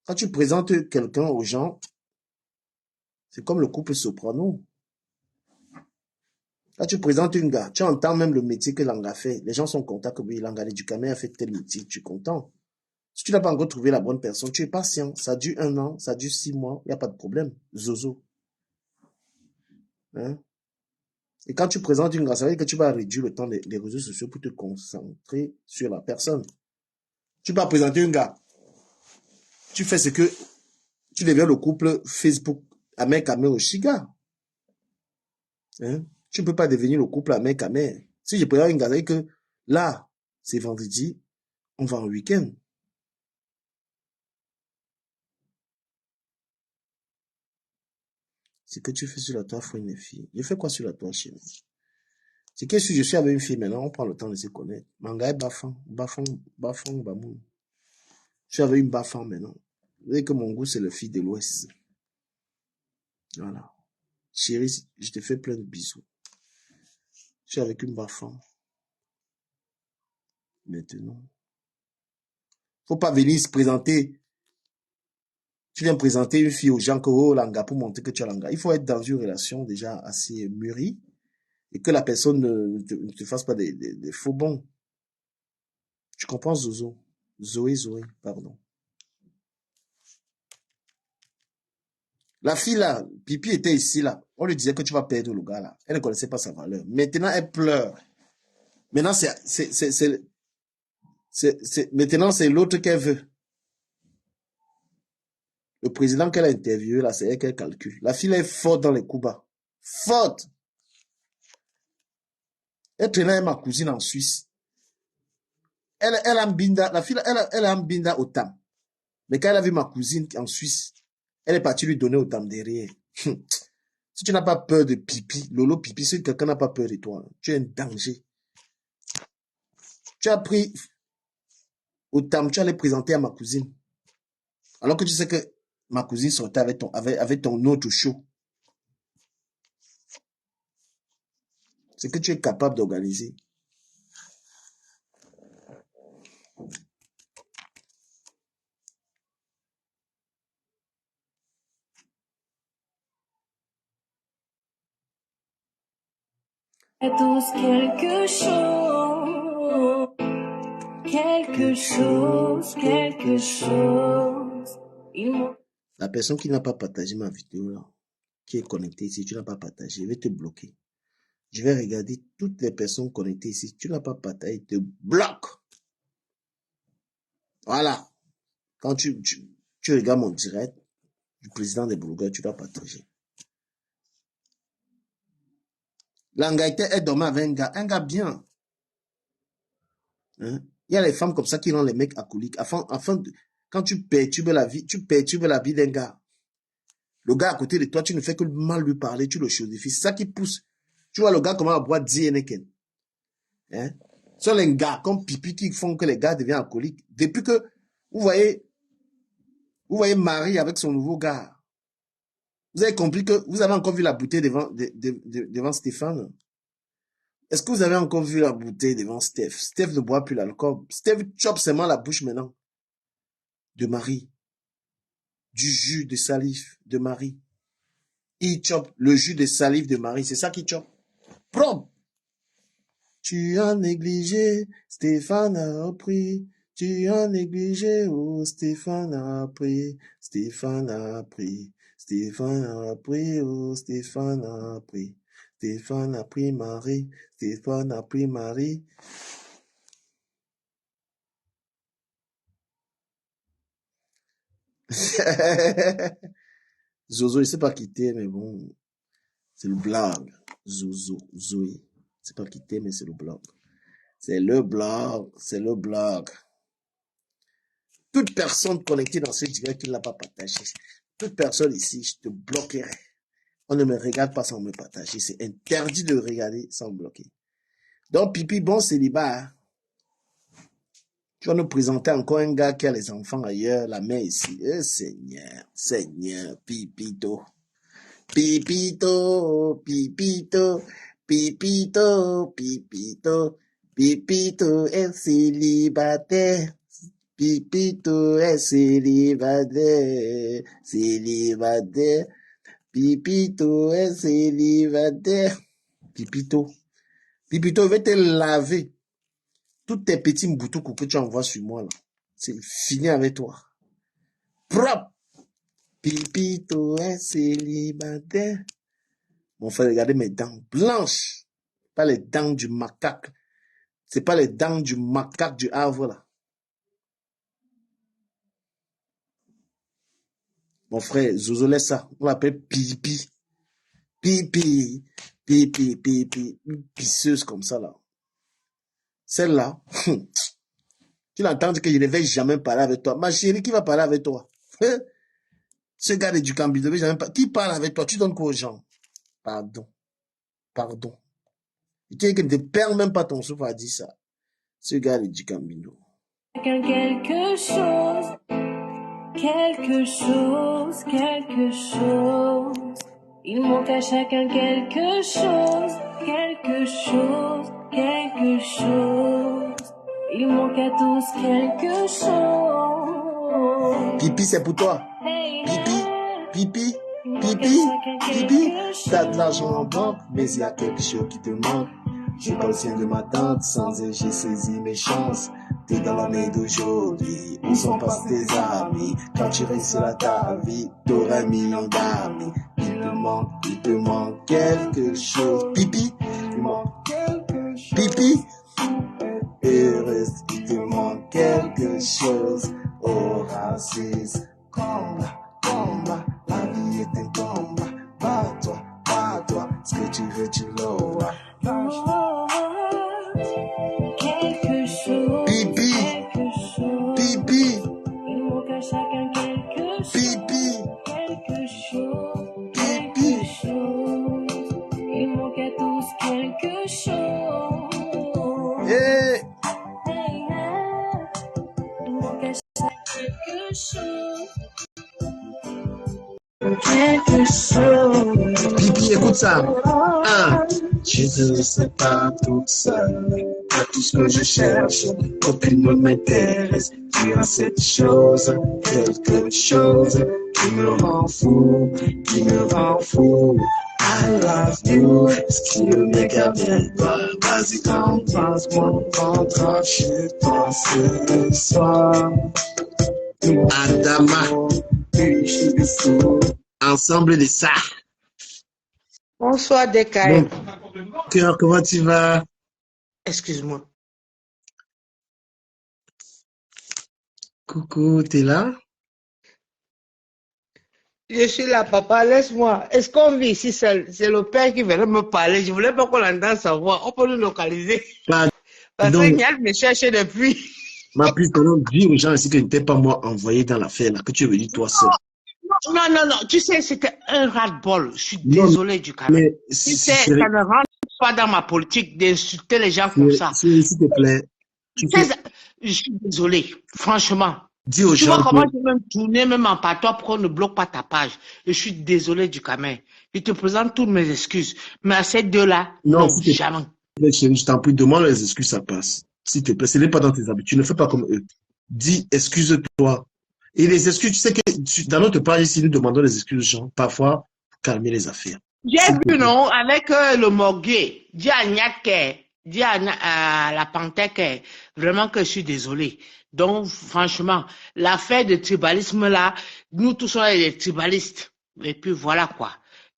Quand tu présentes quelqu'un aux gens, c'est comme le couple soprano. Quand tu présentes une gars, tu entends même le métier que l'anga fait. Les gens sont contents que oui, l'anga du Cameroun a fait tel métier, tu es content. Si tu n'as pas encore trouvé la bonne personne, tu es patient. Ça dure 1 an, ça dure 6 mois, il n'y a pas de problème. Zozo. Hein? Et quand tu présentes une gars, ça veut dire que tu vas réduire le temps des réseaux sociaux pour te concentrer sur la personne. Tu vas présenter un gars. Tu fais ce que tu deviens le couple Facebook Amer au Chiga. Hein? Tu ne peux pas devenir le couple Amer. Si je présente une gars, ça veut dire que là, c'est vendredi, on va en week-end. C'est que tu fais sur la toile, faut une fille. Je fais quoi sur la toile, chérie? C'est que si je suis avec une fille maintenant, on prend le temps de se connaître. Manga est bafan, bamou. Je suis avec une bafan maintenant. Vous voyez que mon goût, c'est le fille de l'Ouest. Voilà. Chérie, je te fais plein de bisous. Je suis avec une bafan. Maintenant. Faut pas venir se présenter. Tu viens présenter une fille aux gens que oh, langa pour montrer que tu as langa. Il faut être dans une relation déjà assez mûrie et que la personne ne te fasse pas des faux bons. Tu comprends, Zozo? Zoé, pardon. La fille là, Pipi était ici là. On lui disait que tu vas perdre le gars là. Elle ne connaissait pas sa valeur. Maintenant, elle pleure. Maintenant, maintenant, c'est l'autre qu'elle veut. Le président qu'elle a interviewé là, c'est elle qu'elle calcule. La fille est forte dans les coups bas. Forte. Elle traînait avec ma cousine en Suisse. Elle a un binda, la fille, elle a un binda au tam. Mais quand elle a vu ma cousine en Suisse, elle est partie lui donner au tam derrière. Si tu n'as pas peur de pipi, Lolo pipi, si quelqu'un n'a pas peur de toi, tu es un danger. Tu as pris au tam, tu allais présenter à ma cousine. Alors que tu sais que ma cousine sortait avec ton autre show. C'est que tu es capable d'organiser. À tous quelque chose. La personne qui n'a pas partagé ma vidéo là, qui est connectée ici, tu n'as pas partagé, je vais te bloquer. Je vais regarder toutes les personnes connectées ici. Tu n'as pas partagé, je te bloque. Voilà. Quand tu regardes mon direct du président des blogueurs, tu dois partager. L'angaïté est dormi avec un gars bien. Hein? Il y a les femmes comme ça qui rendent les mecs alcooliques. Quand tu perturbes la vie d'un gars. Le gars à côté de toi, tu ne fais que mal lui parler, tu le chaudifies. C'est ça qui pousse. Tu vois le gars comment boire Heineken. Hein? Ce sont les gars comme Pipi qui font que les gars deviennent alcooliques. Depuis que, vous voyez Marie avec son nouveau gars. Vous avez compris que vous avez encore vu la bouteille devant Stéphane. Est-ce que vous avez encore vu la bouteille devant Steph? Steph ne boit plus l'alcool. Steph chope seulement la bouche maintenant de Marie. du jus de salive de Marie. Il chope le jus de salive de Marie, c'est ça qu'il chope. Propre. Tu as négligé, Stéphane a pris. Tu as négligé, oh, Stéphane a pris. Stéphane a pris. Stéphane a pris, oh, Stéphane a pris. Stéphane a pris Marie. Stéphane a pris Marie. Zozo, il sait pas quitter, mais bon, c'est le blog. Zozo, Zoé. C'est pas quitter, mais c'est le blog. C'est le blog, c'est le blog. Toute personne connectée dans ce direct qui ne l'a pas partagé, toute personne ici, je te bloquerai. On ne me regarde pas sans me partager. C'est interdit de regarder sans me bloquer. Donc, Pipi, bon célibat. Hein? Tu vas nous présenter encore un gars qui a les enfants ailleurs, la mère ici. Seigneur, Seigneur, Pipito. Pipito, Pipito, Pipito, Pipito, Pipito est célibataire. Pipito est célibataire, célibataire. Pipito est célibataire. Pipito, Pipito, je vais te laver. Tous tes petits mboutoukou que tu envoies sur moi, là, c'est fini avec toi. Propre. Pipito est célibataire. Mon frère, regardez mes dents blanches. Pas les dents du macaque. C'est pas les dents du macaque du Havre, là. Mon frère, Zozo, laisse ça. On l'appelle Pipi. Pipi. Pipi, pipi. Pisseuse comme ça, là. Celle-là, tu l'entends que je ne vais jamais parler avec toi. Ma chérie, qui va parler avec toi? Ce gars de Ducambi ne veut jamais parler. Qui parle avec toi? Tu donnes quoi aux gens? Pardon. Pardon. Et tu ne te perds même pas ton souffle à dire ça. Ce gars de Ducambino. Quelque chose, quelque chose, quelque chose. Il manque à chacun quelque chose, quelque chose, quelque chose. Il manque à tous quelque chose. Pipi, c'est pour toi. Pipi, pipi, pipi, pipi. T'as de l'argent en banque, mais il y a quelque chose qui te manque. J'ai pas le sien de ma tante, sans elle j'ai saisi mes chances. T'es dans l'année d'aujourd'hui, où sont passés tes amis? Quand tu réussiras ta vie, t'auras 1 million d'amis. Il te manque quelque chose. Pipi, il manque quelque chose. Pipi, heureuse, il te manque quelque chose. Oh, raciste, combat, la vie est un combat. Bats-toi, ce que tu veux, tu l'auras. Quelque chose, Pipi, quelque chose. pipi, Il manque à chacun quelque chose, pipi, quelque chose, pipi. quelque chose. Il manque à tous quelque chose. Hey, Hey, hey. Il manque à chacun quelque chose. Quelque chose. Pipi, écoute ça. Je ne sais pas toute seule. Pas tout ce que je cherche. Aucune ne m'intéresse. Tu as cette chose, quelque chose qui me rend fou, qui me rend fou. I love you. Ce qui me méga bien. Vas-y, pense-moi, rentre chez toi ce soir. Adama. Ensemble de ça. Bonsoir, Dekaï. Bon, cœur, comment tu vas? Excuse-moi. Coucou, t'es là? Je suis là, papa, laisse-moi. Est-ce qu'on vit ici seul? C'est le père qui venait me parler. Je voulais pas qu'on l'entende savoir. On peut nous localiser. Parce Pardon, que Nial me cherche depuis. ma puce, pardon, dis aux gens ici que n'était pas moi envoyé dans l'affaire là, que tu es venu toi seul. Non. Tu sais, c'était un ras-de-bol. Je suis Non, désolé du cas. mais Tu sais, ça ne rentre pas dans ma politique d'insulter les gens comme ça. s'il te plaît, tu Tu sais, fais, je suis désolé, franchement. dis aux Tu vois gens comment que, je vais me tourner même en patois pour qu'on ne bloque pas ta page. Je suis désolé du camin. Je te présente toutes mes excuses. Mais à ces deux-là, non, non, s'il te jamais. plaît, chérie, je t'en prie, demande les excuses, ça passe. S'il te plaît, ce n'est pas dans tes habitudes, ne fais pas comme eux. Dis, excuse-toi. Et les excuses, tu sais que dans notre page ici, nous demandons des excuses aux gens, parfois, pour calmer les affaires. J'ai S'il te vu, plaît. non, avec le morguet, dit à Nyatke, dit à la panthère que vraiment que je suis désolé. Donc, franchement, l'affaire de tribalisme là, nous tous on est des tribalistes. Et puis voilà quoi.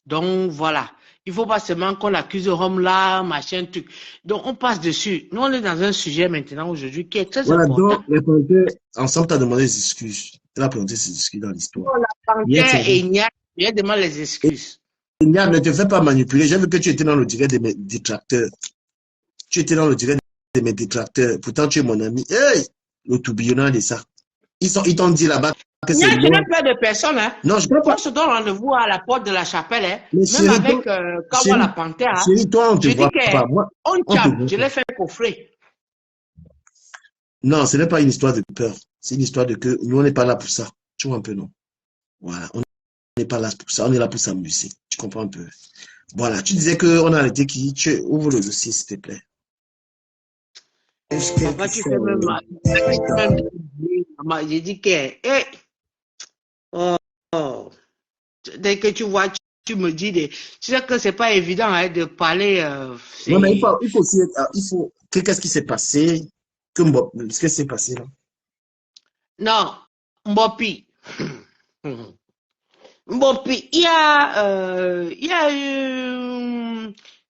Donc, voilà. Il faut pas seulement qu'on accuse Rome là, machin, truc. Donc, on passe dessus. Nous, on est dans un sujet maintenant aujourd'hui qui est très Voilà, important. donc, les panthères, ensemble, t'as demandé des excuses. Elle a présenté ses excuses dans l'histoire. La Hier, panthère c'est et Nyat, je demande les excuses. Ne te fais pas manipuler. J'ai vu que tu étais dans le direct de mes détracteurs. Tu étais dans le direct de mes détracteurs. Pourtant, tu es mon ami. Hey! Le tourbillonnant de ça. Ils t'ont dit là-bas que c'est Nyat, tu moi. n'as pas de personne, hein. Non, je ne crois On pas. se donne rendez-vous à la porte de la chapelle, hein. Mais Même chérie, avec toi, Kawa la panthère, hein. chérie, toi, on ne te Je dis voit pas. Moi, qu'on on te tape, voit je pas. l'ai fait coffrer. Non, ce n'est pas une histoire de peur. C'est une histoire de que nous, on n'est pas là pour ça. Tu vois un peu, non? Voilà. On n'est pas là pour ça. On est là pour s'amuser. Tu comprends un peu? Voilà. Tu disais qu'on a arrêté qui? Tu ouvre le dossier, s'il te plaît. Papa, tu fais même mal. Maman, j'ai dit que, eh, oh, oh. Dès que tu vois, tu me dis, tu sais que c'est pas évident hein, de parler. Non, mais il C'est... faut aussi, qu'est-ce qui s'est passé? Qu'est-ce qui s'est passé là? Non, Mbopi. Mbopi, il y a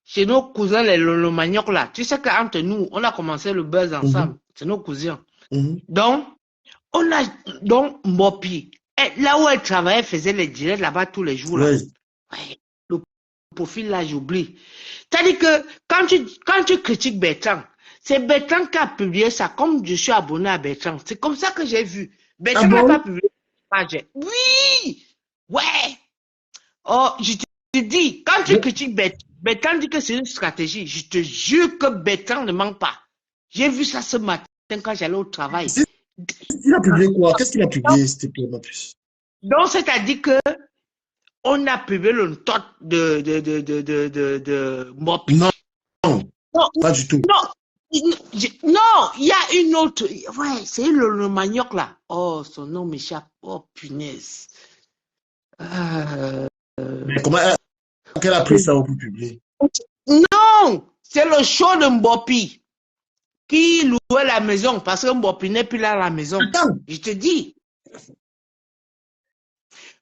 chez nos cousins, les Lolo-Manioc là. Tu sais qu'entre nous, on a commencé le buzz ensemble. C'est nos cousins. Donc, donc Mbopi, là où elle travaillait, elle faisait les directs là-bas tous les jours. Là. Oui. Ouais, le profil là, j'oublie. C'est-à-dire que quand tu critiques Bertrand, c'est Bertrand qui a publié ça, comme je suis abonné à Bertrand. C'est comme ça que j'ai vu. Bertrand n'a pas publié ça. Oui! Ouais! Oh, je te dis, quand tu critiques Bertrand dit que c'est une stratégie. Je te jure que Bertrand ne manque pas. J'ai vu ça ce matin quand j'allais au travail. Il a publié quoi? Qu'est-ce qu'il a publié, s'il te plaît, ma puce? Donc, c'est-à-dire que on a publié le tot de Mbopi. Non, Non, pas du tout. non, il y a une autre. Ouais, c'est le manioc là. Oh, son nom m'échappe. Oh, punaise. Mais comment elle a pris ça pour publier? Non, c'est le show de Mbopi qui louait la maison parce que Mbopi n'est plus là à la maison. Attends. Je te dis.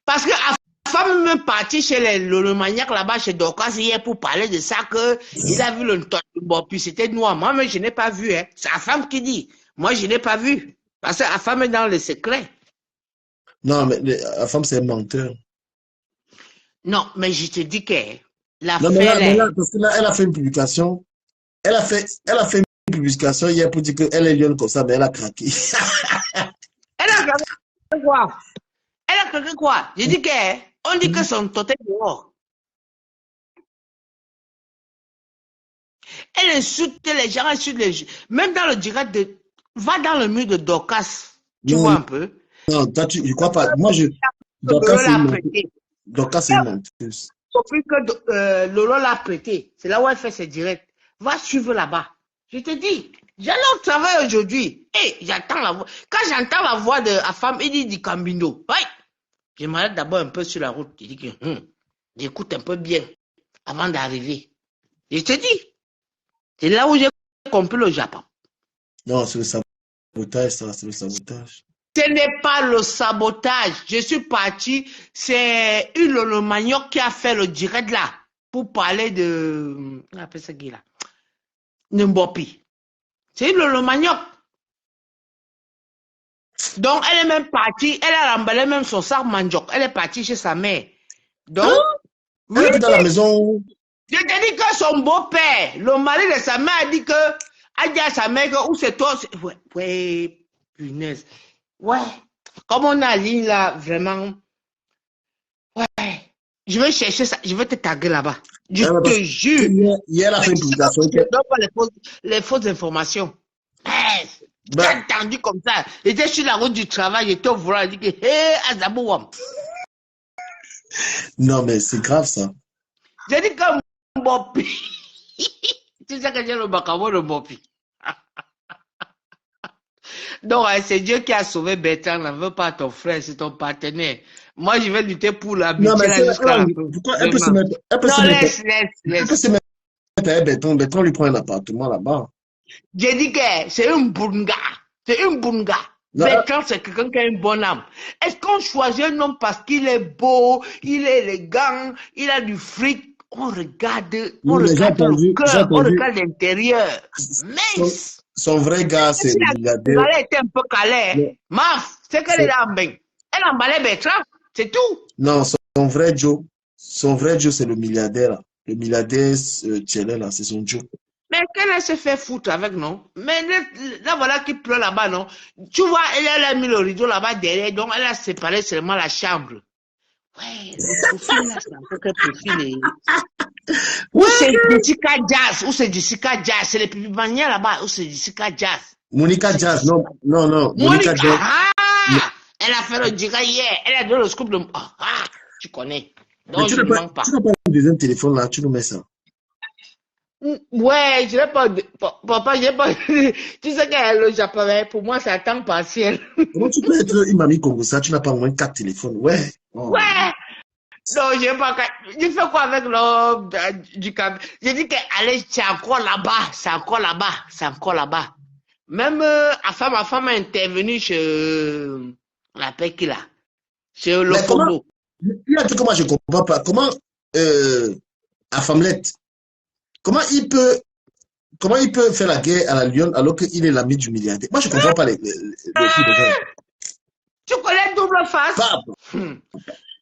Parce que la femme est partie chez le maniaque là-bas, chez Dorcas hier pour parler de ça, qu'il a vu le tot de Mbopi. C'était noir. Moi, mais je n'ai pas vu. Hein. C'est la femme qui dit. Moi, je n'ai pas vu. Parce que la femme est dans le secret. Non, mais la femme, c'est un menteur. Non, mais je te dis que Non, mais là, parce que là, elle a fait une publication. Elle a fait une publication hier pour dire qu'elle est lionne comme ça, mais elle a craqué. Elle a craqué quoi? Elle a craqué quoi? Je dis qu'on dit que son totem est dehors. Elle insulte les gens, insulte les gens. Même dans le direct de... Va dans le mur de Dorcas. Tu vois un peu? Non, toi, je crois pas. Moi, Dorcas, c'est une menteuse. Depuis que Lolo l'a prêté, c'est là où elle fait ses directs. Va suivre là-bas. Je te dis, j'allais au travail aujourd'hui. Et j'entends la voix. Quand j'entends la voix de la femme, il dit du Cambino. Ouais. Je m'arrête d'abord un peu sur la route. Je dis que j'écoute un peu bien avant d'arriver. Je te dis, c'est là où j'ai compris le Japon. Non, c'est le sabotage, ça, c'est le sabotage. Ce n'est pas le sabotage. Je suis parti. C'est le manioc qui a fait le direct là pour parler de. On appelle ça qui là? Mbopi. C'est le manioc. Donc, elle est même partie. Elle a emballé même son sac manioc. Elle est partie chez sa mère. Donc. Elle était dans la maison. Je te dis que son beau-père, le mari de sa mère, a dit que. A dit à sa mère que. Où c'est toi? Ouais, punaise. Ouais, comme on a ligne là, vraiment. Ouais, je vais chercher ça, je vais te taguer là-bas. Je te jure. Hier, elle a fait une publication. Je ne donne pas les fausses informations. J'ai entendu comme ça. J'étais sur la route du travail, j'étais au volant, j'ai dit que, hé, Azabouam. Non, mais c'est grave ça. J'ai dit que Mbopi. Tu sais que j'ai le bacabo de Mbopi. Donc, c'est Dieu qui a sauvé Bertrand, ne veut pas ton frère, c'est ton partenaire. Moi, je vais lutter pour Non, l'amitié mais là c'est jusqu'à la fin. pourquoi elle peut se Vraiment. mettre, elle peut se Non, mettre, laisse. elle peut se mettre avec Bertrand. Bertrand lui prend un appartement là-bas. J'ai dit que c'est un bunga. C'est un bunga. Non, Bertrand, c'est quelqu'un qui a une bonne âme. Est-ce qu'on choisit un homme parce qu'il est beau, il est élégant, il a du fric? On regarde oui, mais j'ai le entendu, cœur, on regarde l'intérieur. son, Mince! son vrai gars, Même c'est si le la milliardaire. Sénégalais était un peu calé, Non, Maf, c'est qu'elle est c'est- là en bain. Elle emballait Bertrand, c'est tout. non, son vrai Joe, c'est le milliardaire, là. Le milliardaire, Tchélé, là, c'est son Joe. Mais qu'elle se fait foutre avec, non? Mais là, voilà qui pleure là-bas, non? Tu vois, elle a mis le rideau là-bas derrière, donc elle a séparé seulement la chambre. Ouais, le profil là, c'est un peu quel profil. Ou c'est Jessica Jazz, c'est les pipis manières là-bas, ou c'est Jessica Jazz. Monica C'est Jazz, Jessica. non, Monica Monica, Jazz. elle a fait le diga hier, elle a donné le scoop de... tu connais. Mais Donc, je ne manque pas. tu n'as pas un deuxième téléphone là, tu nous mets ça. Ouais, je n'ai pas... Papa, j'ai pas... Tu sais que le japonais, pour moi, c'est à temps partiel. Comment tu peux être une mamie comme ça, tu n'as pas au moins 4 téléphones, ouais. Oh. Ouais. Non, j'ai pas... Je fais quoi avec l'homme du camion? J'ai dit que, allez, c'est encore là-bas, c'est encore là-bas, c'est encore là-bas. Même ma femme est intervenue chez la paix qu'il a, chez le Mais comment, Congo. il y a un truc que moi je comprends pas. Comment, à Famlette, comment il peut faire la guerre à la Lyon alors qu'il est l'ami du milliardaire? Moi je comprends pas les trucs de ça. Tu connais double face? Pas. Hmm.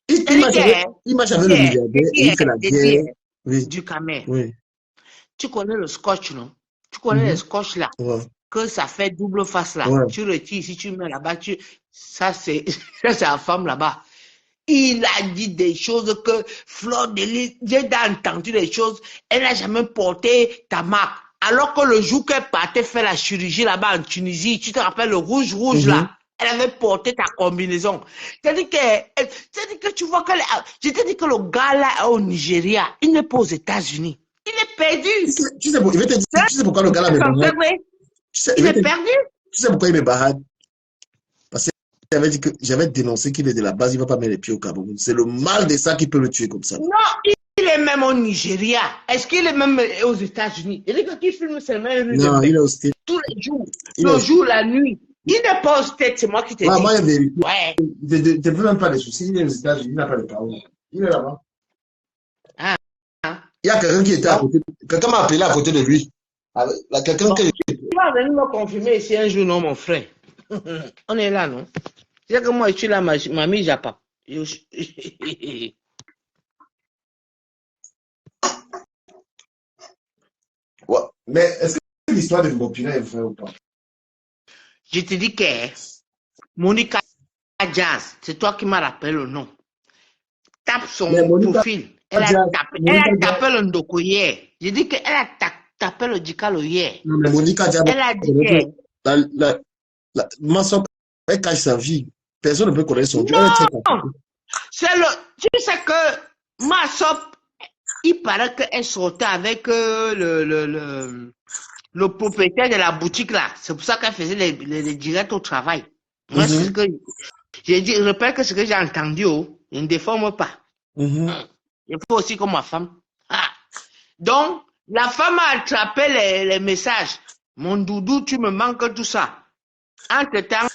Il marche avec le milliardaire et il fait la guerre. Oui, Du Camer. oui, Tu connais le scotch, non? Tu connais le scotch là? ouais, Que ça fait double face là. ouais. Tu retires, si tu mets là-bas, ça c'est la femme là-bas. Il a dit des choses que Fleur de Lys, j'ai entendu des choses, elle n'a jamais porté ta marque. Alors que le jour qu'elle partait faire la chirurgie là-bas en Tunisie, tu te rappelles le rouge là, elle avait porté ta combinaison. C'est-à-dire que tu vois que, je t'ai dit que le gars là est au Nigeria, il n'est pas aux États-Unis. Il est perdu. Tu sais, il va te dire, tu sais pourquoi le gars là me barrade? Il est perdu. Tu sais pourquoi il me barrade? Parce que j'avais dit que j'avais dénoncé qu'il est de la base, il ne va pas mettre les pieds au Cameroun. C'est le mal de ça qui peut le tuer comme ça. Non, il est même au Nigeria. Est-ce qu'il est même aux États-Unis? Il dit que qui filme seulement une rue Non, de il est au States. tous les jours. Il Le est- jour, la nuit. Il n'est pas au States, c'est moi qui te Ouais, dis. moi, il y a des- Ouais. Je ne veux même pas les soucis. Il est aux États-Unis, il n'a pas de parole. Il est là-bas. Ah. Il y a quelqu'un qui était à côté. Quelqu'un m'a appelé à côté de lui. Quelqu'un que. Tu vas venir me confirmer ici un jour, non, mon frère. On est là, non? C'est que moi, je suis là, mamie Japa. Ouais. Mais est-ce que l'histoire de Mopina est vraie ou pas? Je te dis que Monica Jazz, c'est toi qui m'as rappelé le nom. Tape son Mais Monica profil. Elle a Jazz- tapé Monica le Ndoko hier. Je dis qu'elle a tapé le Dikalo hier. Non, mais Monica Diab, Elle a dit que Massop, elle cache sa vie. Personne ne peut connaître son Dieu. Elle est très compliquée. c'est le. Tu sais que Massop, il paraît qu'elle sortait avec le propriétaire de la boutique là. C'est pour ça qu'elle faisait les directs au travail. Moi, c'est ce que j'ai dit. Je rappelle que ce que j'ai entendu, je ne déforme pas. Il faut aussi comme ma femme. Ah. Donc, la femme a attrapé les messages. Mon doudou, tu me manques tout ça. Entre-temps,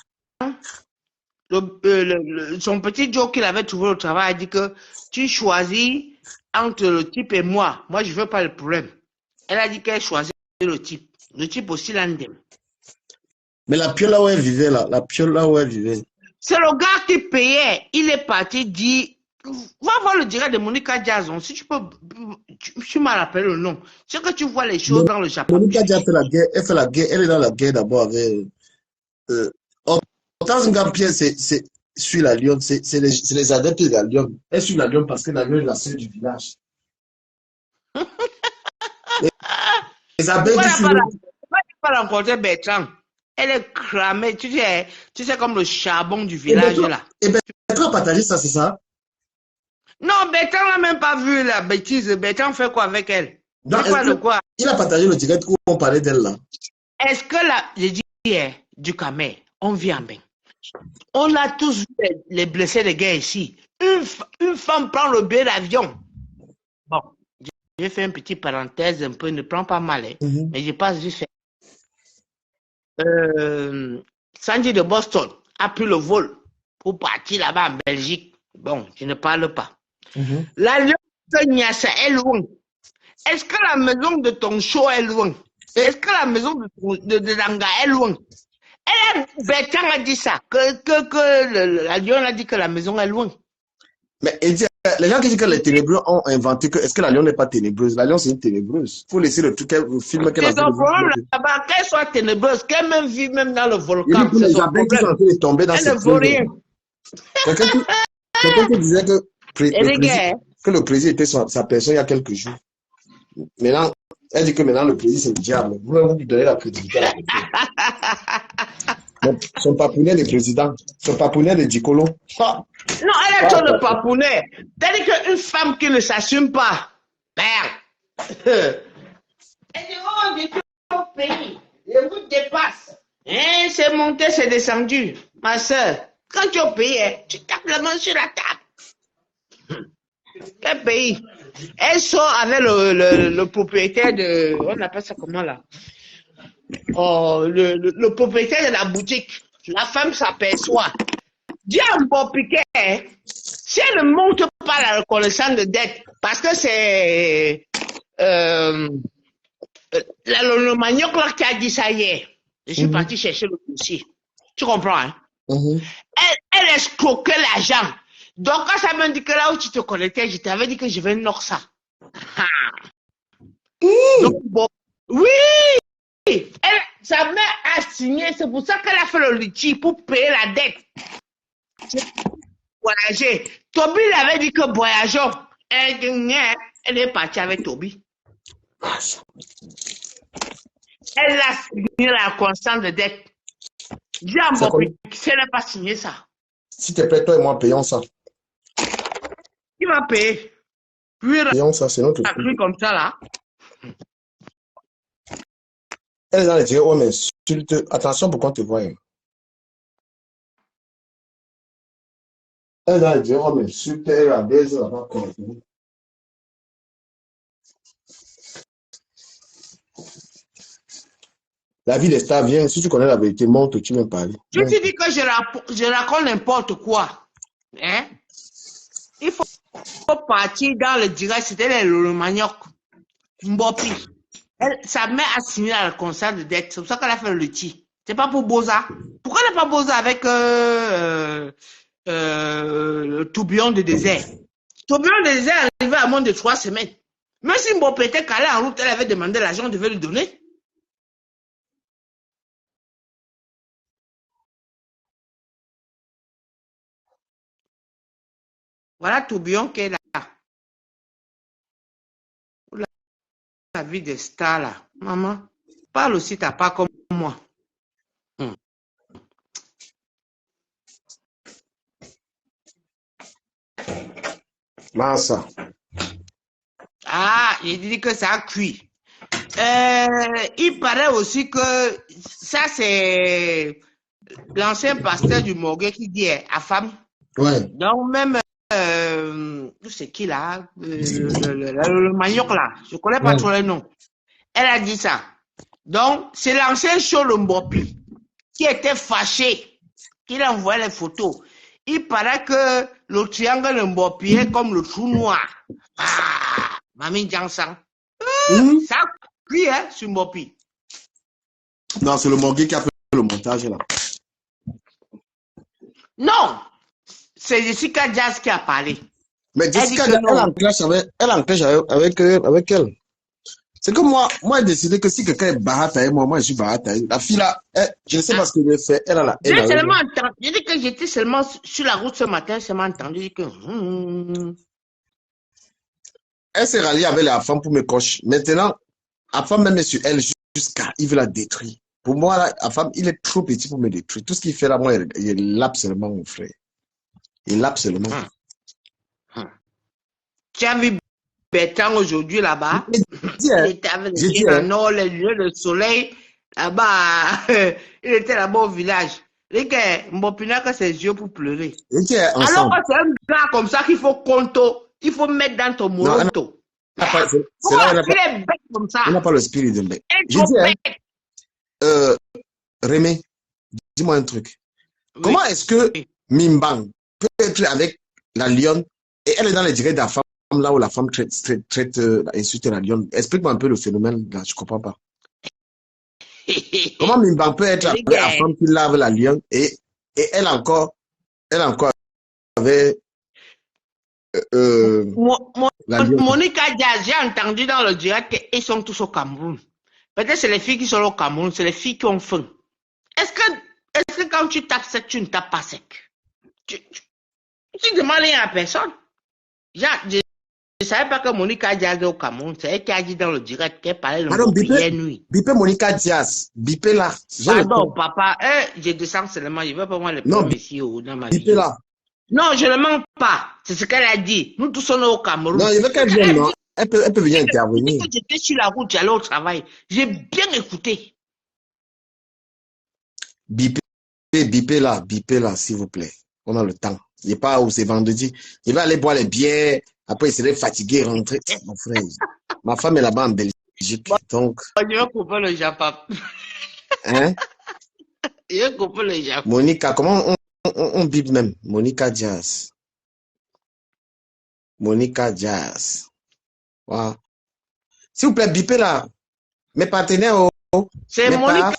son petit Joe qu'il avait trouvé au travail a dit que tu choisis entre le type et moi. Moi, je ne veux pas le problème. Elle a dit qu'elle choisit le type. Le type aussi l'andem. Mais la piole là où elle vivait, là, la piole là où elle vivait. C'est le gars qui payait. Il est parti dire, va voir le direct de Monica Jason. Si tu peux, tu m'as rappelé le nom. C'est que tu vois les choses dans le Japon. Monica Diab fait la guerre, elle fait la guerre, elle est dans la guerre d'abord avec. Hortense Ngampierre, c'est sur la Lyon, c'est les adeptes de la Lyon. Elle suit la Lyon parce que la Lyon est la seule du village. Les abeilles qui suivent. Pourquoi tu pas rencontrer Bertrand? Elle est cramée, tu sais comme le charbon du village là. Et Bertrand a partagé ça, c'est ça? Non, Bertrand n'a même pas vu la bêtise. Bertrand fait quoi avec elle? Non, C'est quoi de quoi? il a partagé le direct où on parlait d'elle là. Est-ce que j'ai dit du Camer, on vit en bain. On a tous vu les blessés de guerre ici. Une femme prend le billet d'avion. Bon, j'ai fait une petite parenthèse un peu, ne prends pas mal, hein, mais je passe vite fait. Sandy de Boston a pris le vol pour partir là-bas en Belgique. Bon, je ne parle pas. L'avion de Niassa est loin. Est-ce que la maison de ton show est loin? Est-ce que la maison de Langa est loin? Bertrand a dit ça, que l'avion a dit que la maison est loin. Mais les gens qui disent que les ténébreux ont inventé que est-ce que la Lyon n'est pas ténébreuse? La Lyon, c'est une ténébreuse. Il faut laisser le film qu'elle a C'est son problème là-bas, qu'elle soit ténébreuse, qu'elle même vit même dans le volcan. C'est son problème. Qui sont en train de tomber dans elle ne vaut rien. Quelqu'un qui disait que le président était sa personne il y a quelques jours. Maintenant, elle dit que maintenant le président c'est le diable. Vous lui donnez la crédibilité à la personne. Son papounet de président, son papounet de Dicolo. Non, elle est sur le papounet. C'est-à-dire qu'une femme qui ne s'assume pas, merde. Elle dit, oh, je suis au pays, je vous dépasse. Hein, c'est monté, c'est descendu. Ma soeur, quand tu es au pays, tu tapes la main sur la table. Quel pays? Elle sort avec le propriétaire de... On appelle ça comment là? Oh, le propriétaire de la boutique. La femme s'aperçoit. Diable Piquet, si elle ne monte pas la reconnaissance de dette, parce que c'est le manioc là qui a dit ça hier. Je suis parti chercher le dossier. Tu comprends, hein? Elle escroquait l'argent. Donc, quand ça me dit que là où tu te connectais, je t'avais dit que je vais knock ça. Donc, bon, oui! Sa mère a signé, c'est pour ça qu'elle a fait le litige pour payer la dette. Voyager. Toby l'avait dit que voyageons. Elle est partie avec Toby. Elle a signé la constante de dette. Dis à mon pays, si elle n'a pas signé ça. S'il te plaît, toi et moi, payons ça. Qui va payer? Payons ça, c'est notre truc comme ça là. Elle est dans les dire, oh, mais attention pour qu'on te voie. Elle est dans les dire, oh, mais super, la baise là-bas. La vie des stars vient, si tu connais la vérité, monte, tu viens parler. Je te dis que je raconte n'importe quoi. Hein? Il faut partir dans le direct, c'était le manioc. Mbopi. Sa mère a signé la constat de dette, c'est pour ça qu'elle a fait le litige. C'est pas pour Boza. Pourquoi elle n'a pas Boza avec le tourbillon de désert? Tourbillon de désert est arrivé à moins de 3 semaines. Même si Mbopi était calé en route, elle avait demandé l'argent, on devait lui donner. Voilà tourbillon qui est là. La vie des stars là. Maman, parle aussi t'as pas comme moi. Massa. Ah, il dit que ça a cuit. Il paraît aussi que ça c'est l'ancien pasteur du Morgue qui dit à femme. Ouais. Donc même c'est qui là? Le manioc là. Je connais pas trop les noms. Elle a dit ça. Donc, c'est l'ancien show le Mbopi qui était fâché, qui a envoyé les photos. Il paraît que le triangle de Mbopi est comme le trou noir. Ah, Mami Jansang. Ça cuit, hein, sur Mbopi. Non, c'est le Morgue qui a fait le montage là. Non, c'est Jessica Jazz qui a parlé. Mais Jessica, elle enclenche avec elle. C'est que moi, j'ai décidé que si quelqu'un est barata, moi, je suis barata. La fille là, je ne sais pas ce qu'elle veut faire. Elle a la haine. J'ai seulement entendu. J'ai dit que j'étais seulement sur la route ce matin, j'ai seulement entendu que. Elle s'est ralliée avec la femme pour me cocher. Maintenant, la femme même est sur elle jusqu'à. Il veut la détruire. Pour moi, là, la femme, il est trop petit pour me détruire. Tout ce qu'il fait là, moi, il lappe seulement, mon frère. Il lappe seulement. Tu as vu Bertrand aujourd'hui là-bas? Il était avec le nord, les lieux, le soleil. Là-bas, il était là-bas au village. Les gars, Mbopi n'a que ses yeux pour pleurer. Et qui est Alors ensemble. que c'est un gars comme ça qu'il faut conto, il faut mettre dans ton Non, moronto. c'est là où Pourquoi elle n'a il pas, est bête comme ça? elle n'a pas le spirit de mec. Elle est J'ai trop dit, hein, bête. Rémi, dis-moi un truc. Oui. Comment est-ce que Mimbang peut être avec la lionne et elle est dans les directs de la femme, là où la femme insulte la lionne? Explique-moi un peu le phénomène là, je comprends pas. Comment Mimbang peut être avec la femme qui lave la lionne et elle encore avec la lionne? Monica Diaz, j'ai entendu dans le direct qu'ils sont tous au Cameroun. Peut-être c'est les filles qui sont au Cameroun, c'est les filles qui ont faim. Est-ce que quand tu tapes sec, tu ne tapes pas sec? Tu demandes rien à personne. Je ne savais pas que Monica Diaz est au Cameroun. C'est elle qui a dit dans le direct qu'elle parlait de hier nuit. Bipé Monica Diaz. Bipé là. Pardon, papa. Je descends seulement. Je ne veux pas voir les problèmes ici dans ma vie. Bipé là. Non, je ne mens pas. C'est ce qu'elle a dit. Nous tous sommes au Cameroun. Non, il veut qu'elle vienne, non? Elle peut venir intervenir. J'étais sur la route, j'allais au travail. J'ai bien écouté. Bipé là, s'il vous plaît. On a le temps. Il n'est pas où c'est vendredi. Il va aller boire les bières. Après, il serait fatigué, rentrer. Mon frère, ma femme est là-bas en Belgique. Donc. Je vais couper le Japon. Hein? Je vais couper le Japon. Monica, comment on bip même? Monica Diaz. Monica Diaz. Wow. S'il vous plaît, bipez là. Mes partenaires. C'est Monica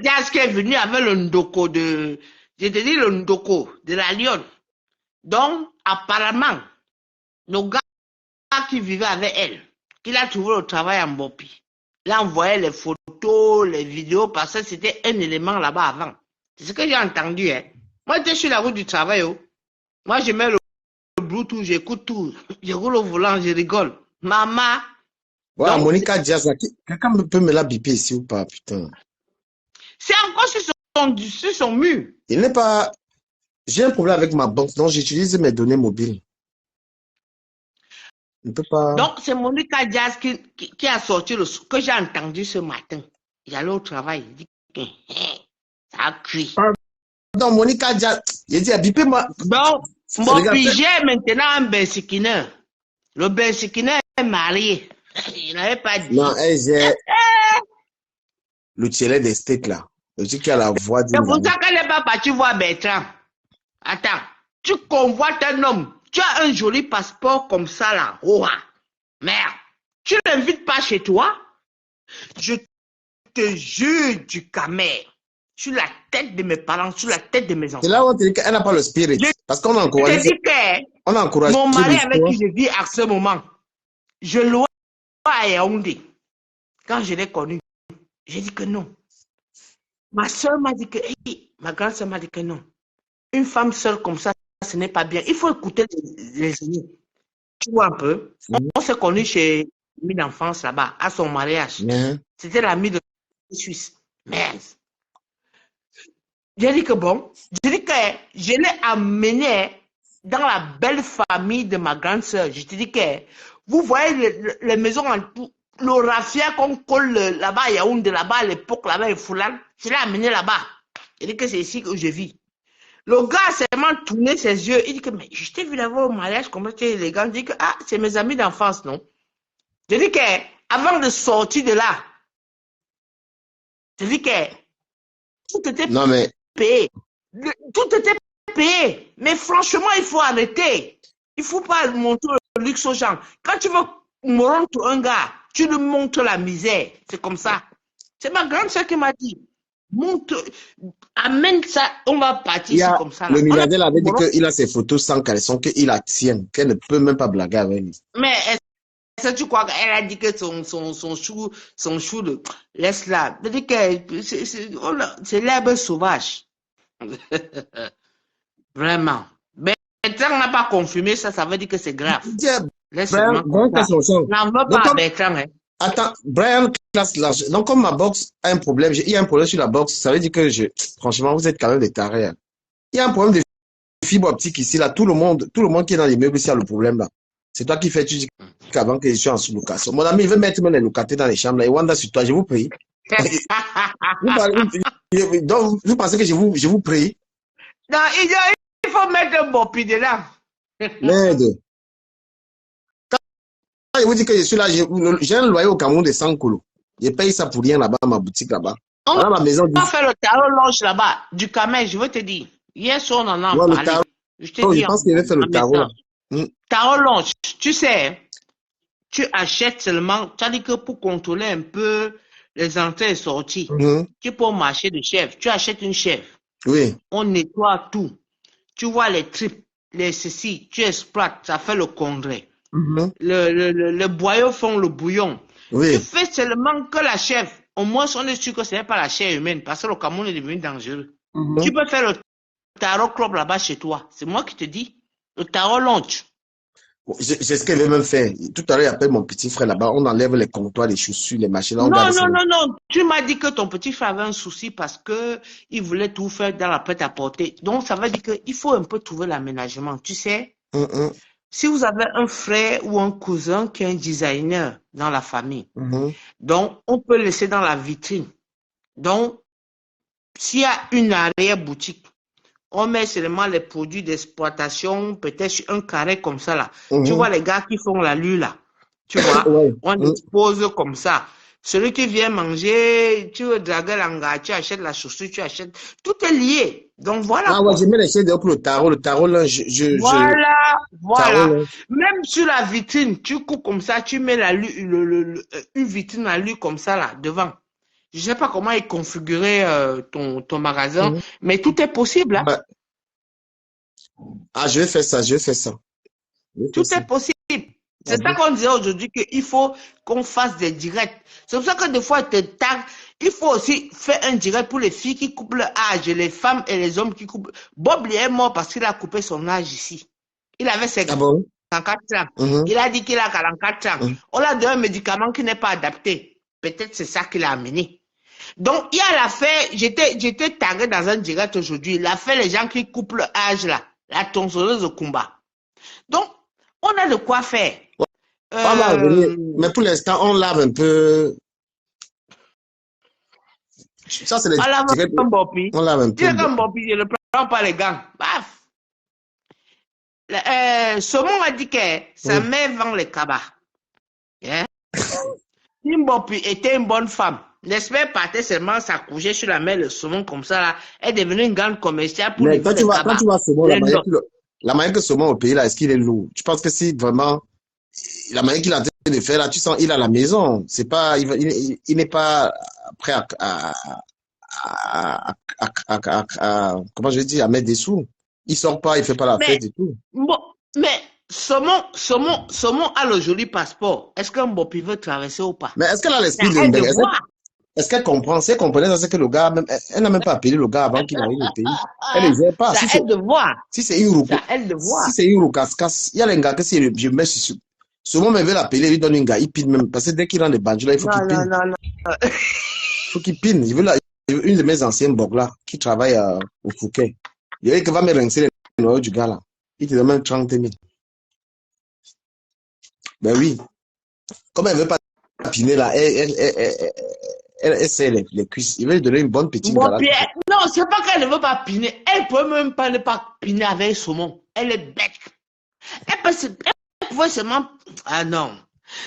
Diaz qui est venue avec le ndoko de. Je te dis le ndoko de la lionne. Donc, apparemment, le gars qui vivait avec elle, qu'il a trouvé au travail en Mbopi, il a envoyé les photos, les vidéos, parce que c'était un élément là-bas avant. C'est ce que j'ai entendu. Hein. Moi, j'étais sur la route du travail. Oh. Moi, je mets le Bluetooth, j'écoute tout. Je roule au volant, je rigole. Maman. Voilà, Monica Diaz, quelqu'un peut me la biper ici ou pas, putain. C'est encore sur son mur. Il n'est pas. J'ai un problème avec ma banque, donc j'utilise mes données mobiles. Je ne peux pas. Donc, c'est Monica Diaz qui a sorti que j'ai entendu ce matin. J'allais au travail. Il dit que ça a cuit. Donc, Monica Diaz, il dit, bipez-moi. Donc, j'ai maintenant un bensikiner. Le bensikiner est marié. Il n'avait pas dit. Non, j'ai le tchélet des steaks là. Le truc qui a la voix d'une. C'est pour ça qu'elle n'est pas partie voir Bertrand. Attends, tu convoites un homme. Tu as un joli passeport comme ça là. Oh, merde. Tu ne l'invites pas chez toi? Je te jure du camère. Sur la tête de mes parents, sur la tête de mes enfants. C'est là où on te dit qu'elle n'a pas le spirit. Parce qu'on a encouragé. On a encouragé. Mon mari avec qui je vis à ce moment, je louais à Yaoundé. Quand je l'ai connu, j'ai dit que non. Ma soeur m'a dit que, ma grande soeur m'a dit que non. Une femme seule comme ça, ce n'est pas bien. Il faut écouter les aînés. Tu vois un peu. On s'est connus chez l'ami d'enfance là-bas, à son mariage. C'était l'ami de Suisse. Merde. J'ai dit que bon, j'ai dit que je l'ai amené dans la belle famille de ma grande soeur. Je te dis que, vous voyez les maisons en tout, le raffia qu'on colle là-bas, il y a une de là-bas à l'époque, là-bas, et Foulan, je l'ai amené là-bas. J'ai dit que c'est ici que je vis. Le gars a seulement tourné ses yeux, il dit que, mais je t'ai vu là-bas au mariage, comment tu es élégant. Il dit que, c'est mes amis d'enfance, non? J'ai dit que, avant de sortir de là, j'ai dit que, tout était payé. Tout était payé. Mais franchement, il faut arrêter. Il ne faut pas montrer le luxe aux gens. Quand tu veux montrer un gars, tu lui montres la misère. C'est comme ça. C'est ma grande soeur qui m'a dit, montre, amène ça, on va partir comme ça. Là. Le milliardaire avait dit qu'il a ses photos sans caleçon, qu'il la tient, qu'elle ne peut même pas blaguer avec lui. Mais est-ce que tu crois qu'elle a dit que son chou de... Laisse-la. C'est l'herbe sauvage. Vraiment. Mais Bertrand n'a pas confirmé ça, ça veut dire que c'est grave. Laisse-moi. N'en veux pas Bertrand. Hein. Attends, Brian classe l'argent. Donc, comme ma box a un problème, il y a un problème sur la box, ça veut dire que franchement, vous êtes quand même des tarés. Hein. Il y a un problème de fibre optique ici, là. Tout le monde qui est dans les meubles ici a le problème, là. C'est toi qui fais, tu dis qu'avant que je sois en sous-location. Mon ami, il veut mettre même les locataires dans les chambres, là. Et Wanda sur toi, je vous prie. Donc, vous pensez que je vous prie? Non, il faut mettre un bopi dedans. Merde. Quand je vous dis que je suis là, j'ai un loyer au Cameroun de 100 coulons. Je paye ça pour rien là-bas, ma boutique là-bas. On Voilà ma maison. va faire le tarot longe là-bas, du camel, je veux te dire. Hier soir, on en a Ouais, le parlé. tarot, Je te je dis pense qu'il va faire le tarot là. tarot longe, tu sais, tu achètes seulement, tu as dit que pour contrôler un peu les entrées et sorties, tu peux marcher de chèvre. Tu achètes une chèvre. Oui. On nettoie tout. Tu vois les tripes, les ceci, tu exploites, ça fait le congrès. Le boyau font le bouillon. Oui. Tu fais seulement que la chèvre. Au moins, on est sûr que ce n'est pas la chair humaine parce que le Cameroun est devenu dangereux. Tu peux faire le tarot club là-bas chez toi. C'est moi qui te dis. Le tarot lunch. C'est ce qu'elle veut même faire. Tout à l'heure, il appelle mon petit frère là-bas. On enlève les comptoirs, les chaussures, les machines. Là, Non. Tu m'as dit que ton petit frère avait un souci parce que il voulait tout faire dans la prêt-à-porter. Donc, ça veut dire qu'il faut un peu trouver l'aménagement. Tu sais, si vous avez un frère ou un cousin qui est un designer dans la famille, donc, on peut laisser dans la vitrine. Donc, s'il y a une arrière-boutique, on met seulement les produits d'exploitation, peut-être sur un carré comme ça là. Tu vois les gars qui font la lue là. Tu vois, on expose comme ça. Celui qui vient manger, tu veux draguer l'anga, tu achètes la chaussure, tu achètes. Tout est lié. Donc voilà. Ah ouais, je mets les choses pour le tarot. Le tarot là, voilà. Tarot, là. Même sur la vitrine, tu coupes comme ça, tu mets la lue, une vitrine à lue comme ça là, devant. Je ne sais pas comment est configuré ton magasin, mais tout est possible. Hein? Bah. Ah, je vais faire ça. Tout est possible. C'est ça qu'on disait aujourd'hui, qu'il faut qu'on fasse des directs. C'est pour ça que des fois, il faut aussi faire un direct pour les filles qui coupent leur âge, les femmes et les hommes qui coupent. Bob est mort parce qu'il a coupé son âge ici. Il avait 54 ans. Il a dit qu'il a 44 ans. On a donné un médicament qui n'est pas adapté. Peut-être c'est ça qui l'a amené. Donc, il y a l'affaire, j'étais tagué dans un direct aujourd'hui, l'affaire les gens qui coupent leur âge là, la tronçonneuse de combat. Donc, on a de quoi faire. Mais pour l'instant, on lave un peu. Ça, c'est les directs. On lave un peu. Je ne prends pas les gants. Baf. Saumon a dit que sa mère vend les cabas. Yeah. Mbopi était une bonne femme. L'espère partait seulement s'accoucher sur la mer, le saumon comme ça, là, est devenue une grande commerciale pour les quand tu vois saumon, la manière que saumon au pays, là, est-ce qu'il est lourd? Tu penses que si vraiment, la manière qu'il a en train de faire, là, tu sens, il a la maison. C'est pas, il n'est pas prêt comment je vais dire, à mettre des sous. Il sort pas, il fait pas la fête et tout. Bon, mais saumon a le joli passeport. Est-ce qu'un Mbopi veut traverser ou pas? Mais est-ce qu'elle a l'esprit de est-ce qu'elle comprend? Si elle comprenait ça, c'est que le gars, même, elle n'a même pas appelé le gars avant qu'il arrive au pays. Elle ne gère pas. Ça aide de voir. Si c'est une roue, si c'est une roue casse-casse, il y a les gars que si je mets sur ce moment, veut l'appeler, lui donne un gars, il pine même. Parce que dès qu'il rentre les banjos là, il faut qu'il pine. Non. Il faut qu'il pine. Je veux une de mes anciennes bogs là, qui travaille au Fouquet. Il y a qui va me rincer les noyaux du gars là. Il te demande 30 000. Ben oui. Comme elle ne veut pas piner là, elle sait les cuisses. Il veut lui donner une bonne petite galette. Non, c'est pas qu'elle ne veut pas piner. Elle ne peut même pas ne pas piner avec saumon. Elle est bête. Elle pouvait seulement. Ah non.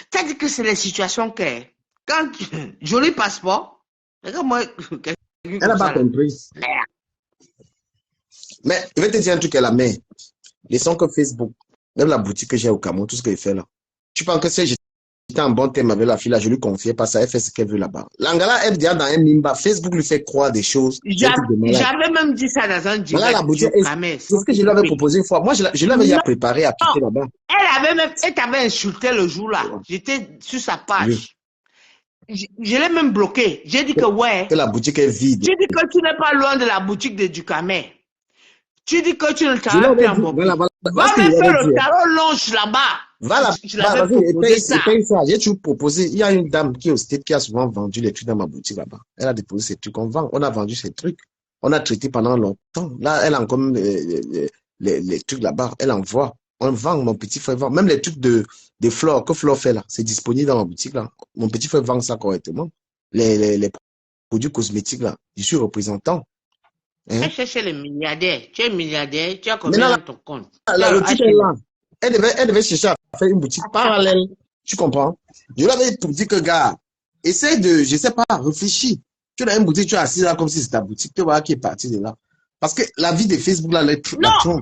Tu as dit que c'est les situations que. Quand joli passeport. Moi, elle n'a pas compris. Mais je vais te dire un truc à la main. Laissons que Facebook, même la boutique que j'ai au Cameroun, tout ce qu'elle fait là. Tu penses que si j'étais en bon terme avec la fille là, je lui confiais pas ça, elle fait ce qu'elle veut là-bas. L'Angala, elle dit dans un mimba, Facebook lui fait croire des choses. J'avais même dit ça dans un direct. Voilà la boutique. C'est ce que je lui avais proposé une fois. Moi, je l'avais déjà préparé à quitter là-bas. Elle t'avait insulté le jour là. J'étais sur sa page. Oui. Je l'ai même bloqué. J'ai dit que ouais. Que la boutique est vide. J'ai dit que tu n'es pas loin de la boutique de Ducamé. Tu dis que tu ne travailles plus en Bob. Va me faire le tarot longe là-bas. Va là-bas. Paye ça. J'ai toujours proposé. Il y a une dame qui est au State qui a souvent vendu les trucs dans ma boutique là-bas. Elle a déposé ses trucs. On a vendu ses trucs. On a traité pendant longtemps. Là, elle a encore les trucs là-bas. Elle envoie. On vend, mon petit frère vend. Même les trucs de Flore, que Flore fait là. C'est disponible dans ma boutique là. Mon petit frère vend ça correctement. Les produits cosmétiques là. Je suis représentant. Hein? Elle cherche les milliardaires. Tu es milliardaire, tu as Maintenant, combien dans ton compte? le type est là. Elle devait chercher à faire une boutique parallèle. Tu comprends? Je l'avais pour dire que, gars, essaye de, je sais pas, réfléchis. Tu as une boutique, tu es assis là comme si c'était ta boutique. Tu vois qui est parti de là. Parce que la vie de Facebook là, la trompe.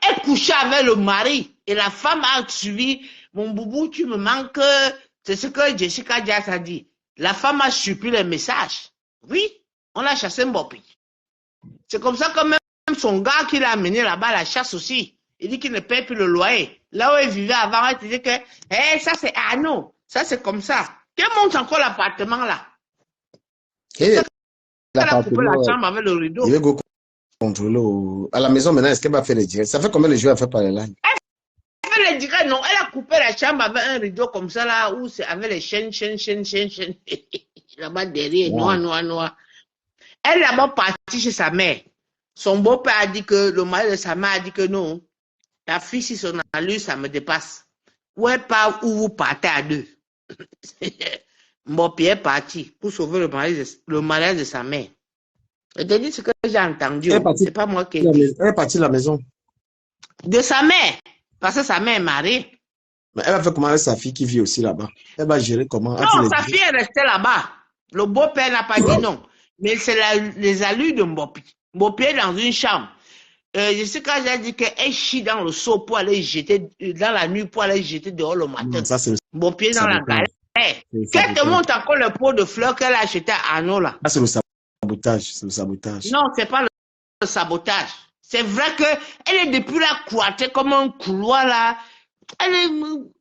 Elle couchait avec le mari et la femme a suivi. Mon boubou, tu me manques. C'est ce que Jessica Diaz a dit. La femme a suivi les messages. Oui, on a chassé Mbopi. C'est comme ça que même son gars qui l'a amené là-bas la chasse aussi. Il dit qu'il ne paie plus le loyer. Là où il vivait avant, il disait que ça c'est Arnaud. Ça c'est comme ça. Qu'elle monte encore l'appartement là. Et Elle a coupé la chambre avec le rideau. Il veut go contrôler à la maison maintenant. Est-ce qu'elle va faire les directs? Ça fait combien de jours elle fait par les lives? Elle fait les directs, non. Elle a coupé la chambre avec un rideau comme ça là, où c'est avec les chaînes. Là-bas derrière, noir. Elle est d'abord partie chez sa mère. Son beau-père a dit que, le mari de sa mère a dit que non, ta fille, si son allure, ça me dépasse. Où elle part, où vous partez à deux. Mon pied est parti pour sauver le mariage de sa mère. Je te dis ce que j'ai entendu. C'est pas moi qui ai dit. Elle est partie de la maison. De sa mère. Parce que sa mère est mariée. Mais elle va faire comment avec sa fille qui vit aussi là-bas? Elle va gérer comment? Non, sa fille est restée là-bas. Le beau-père n'a pas dit non. Mais c'est les allures de Mbopi. Mbopi est dans une chambre. Je sais quand j'ai dit qu'elle chie dans le seau pour aller jeter, dans la nuit pour aller jeter dehors le matin. Ça, c'est Mbopi est dans la galère. Qu'elle te montre encore le pot de fleurs qu'elle a acheté à Arnaud là. Ça, c'est le sabotage. C'est le sabotage. Non, c'est pas le sabotage. C'est vrai qu'elle est depuis la cloîtrée comme un couloir là. Elle est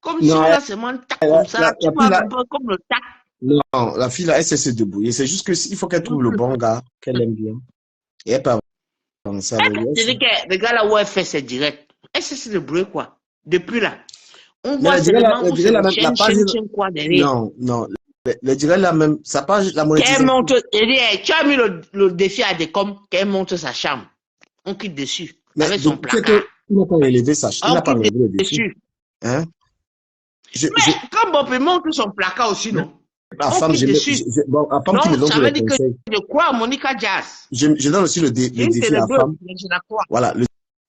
comme si là, c'est mon tac comme ça. Tu vois un peu comme le tac. Non, la fille là, elle sait se débrouiller. C'est juste qu'il faut qu'elle trouve le bon gars qu'elle aime bien. Et elle peut avancer avec lui. C'est-à-dire que le gars là où elle fait ses directs, elle sait se débrouiller quoi. Depuis là. On voit seulement où c'est la chaîne quoi derrière. Non. Le direct là même, sa page, la monétisation. Elle monte, tu as mis le défi à des coms, qu'elle monte sa chambre. On quitte dessus. Mais avec son placard. Il n'a pas relevé sa chambre. Il n'a pas relevé le défi. Hein? Mais quand Bob monte son placard aussi, non? La femme, qui me donne le conseil. De quoi, Monica Jazz? Je donne aussi le défi à la femme. Voilà, le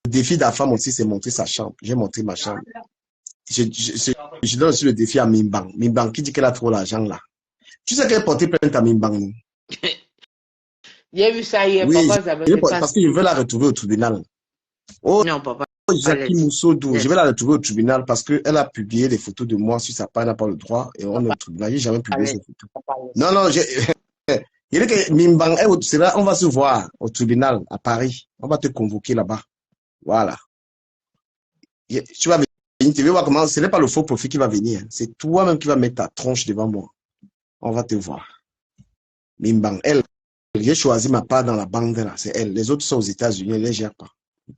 défi de la femme aussi, c'est montrer sa chambre. J'ai montré ma chambre. Je donne aussi le défi à Mimbang. Mimbang qui dit qu'elle a trop l'argent là. Tu sais qu'elle portait plainte à Mimbang, non? J'ai vu ça hier. Oui, parce que je veux la retrouver au tribunal. Oh, non, papa. Jackie Moussoudou, je vais la retrouver au tribunal parce qu'elle a publié des photos de moi sur sa page, elle n'a pas le droit et on est au tribunal. J'ai jamais publié ces photos. Non, il dit que Mimbang, on va se voir au tribunal à Paris. On va te convoquer là-bas. Voilà. Tu vas venir, tu veux voir comment, ce n'est pas le faux profil qui va venir. C'est toi-même qui vas mettre ta tronche devant moi. On va te voir. Mimbang, elle, j'ai choisi ma part dans la bande là, c'est elle. Les autres sont aux États-Unis, elle ne les gère pas.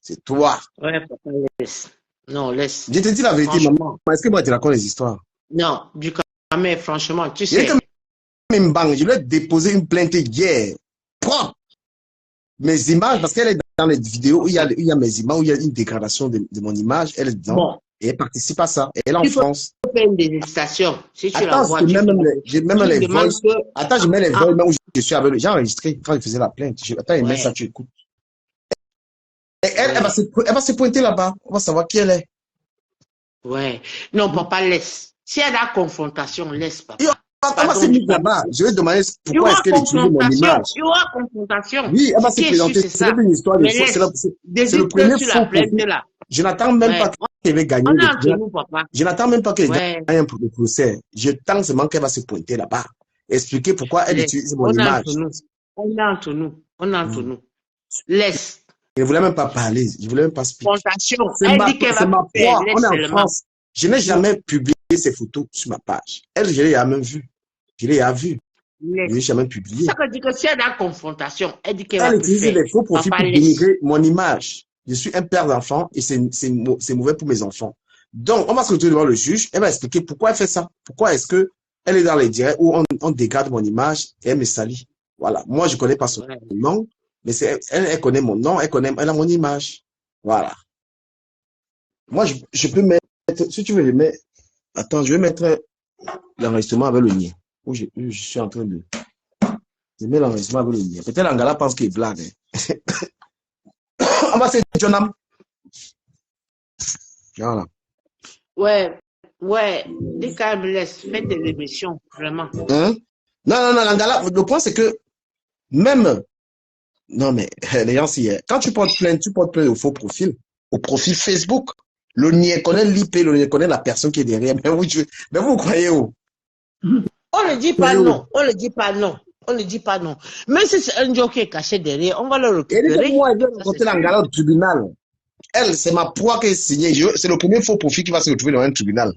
C'est toi. Ouais, papa, laisse. Non, laisse. Je te dis la vérité, maman. Est-ce que moi, tu racontes les histoires? Non, du mais franchement, tu sais. Mimbang, je lui ai déposé une plainte hier. Propre. Mes images, parce qu'elle est dans les vidéos où il y a mes images, où il y a une dégradation de mon image, elle est dedans. Bon. Et elle participe à ça. Et elle est en France. Tu peux faire une dégustation. Si tu Attends, la vois, j'ai même les voices. Attends, je mets les voix où je suis avec. J'ai enregistré quand je faisais la plainte. Attends, il met ça, tu écoutes. Et elle va se pointer là-bas. On va savoir qui elle est. Ouais. Non, papa, laisse. Si elle a confrontation, laisse, papa. Elle va se mettre là-bas. Je vais demander pourquoi est-ce qu'elle utilise mon image. Il y aura confrontation. Oui, elle va se présenter. C'est une histoire de faux. C'est le premier faux profil. Je n'attends même pas qu'elle va gagner. Je n'attends même pas qu'elle gagne le procès. Je tente seulement qu'elle va se pointer là-bas. Expliquer pourquoi elle utilise mon image. On est entre nous. Laisse. Je ne voulais même pas parler. Je ne voulais même pas expliquer. C'est ma foi. On est en France. Je n'ai jamais publié ces photos sur ma page. Elle, je l'ai jamais vue. Je l'ai vu. Je ne l'ai jamais publié. Ça veut dire que si elle a confrontation, elle dit qu'elle va utiliser les faux profils pour dénigrer mon image. Je suis un père d'enfants et c'est mauvais pour mes enfants. Donc, on va se retrouver devant le juge. Elle va expliquer pourquoi elle fait ça. Pourquoi est-ce que elle est dans les directs où on dégrade mon image et elle me salit. Voilà. Moi, je ne connais pas son nom, mais elle connaît mon nom, elle a mon image. Voilà. Moi, je peux mettre, si tu veux le mettre, attends, je vais mettre l'enregistrement avec le lien, où je suis en train de, Je mets l'enregistrement avec le mien. Peut-être l'Angala pense qu'il blague. Hein. On va se Jonam. Voilà. Ouais. Dès qu'elle me laisse, faites des émissions, vraiment. Hein? Non, l'Angala, le point c'est que même, non mais, les gens, quand tu portes plainte au faux profil, au profil Facebook. Le niais connaît l'IP, le niais connaît la personne qui est derrière. Mais vous croyez où? On ne dit pas non. On ne dit pas non. On ne dit pas non. Mais si c'est un joke qui est caché derrière, on va le récupérer. Et moi, elle doit rencontrer l'Angala au tribunal. Elle, c'est ma proie qui est signée. C'est le premier faux profil qui va se retrouver devant un tribunal.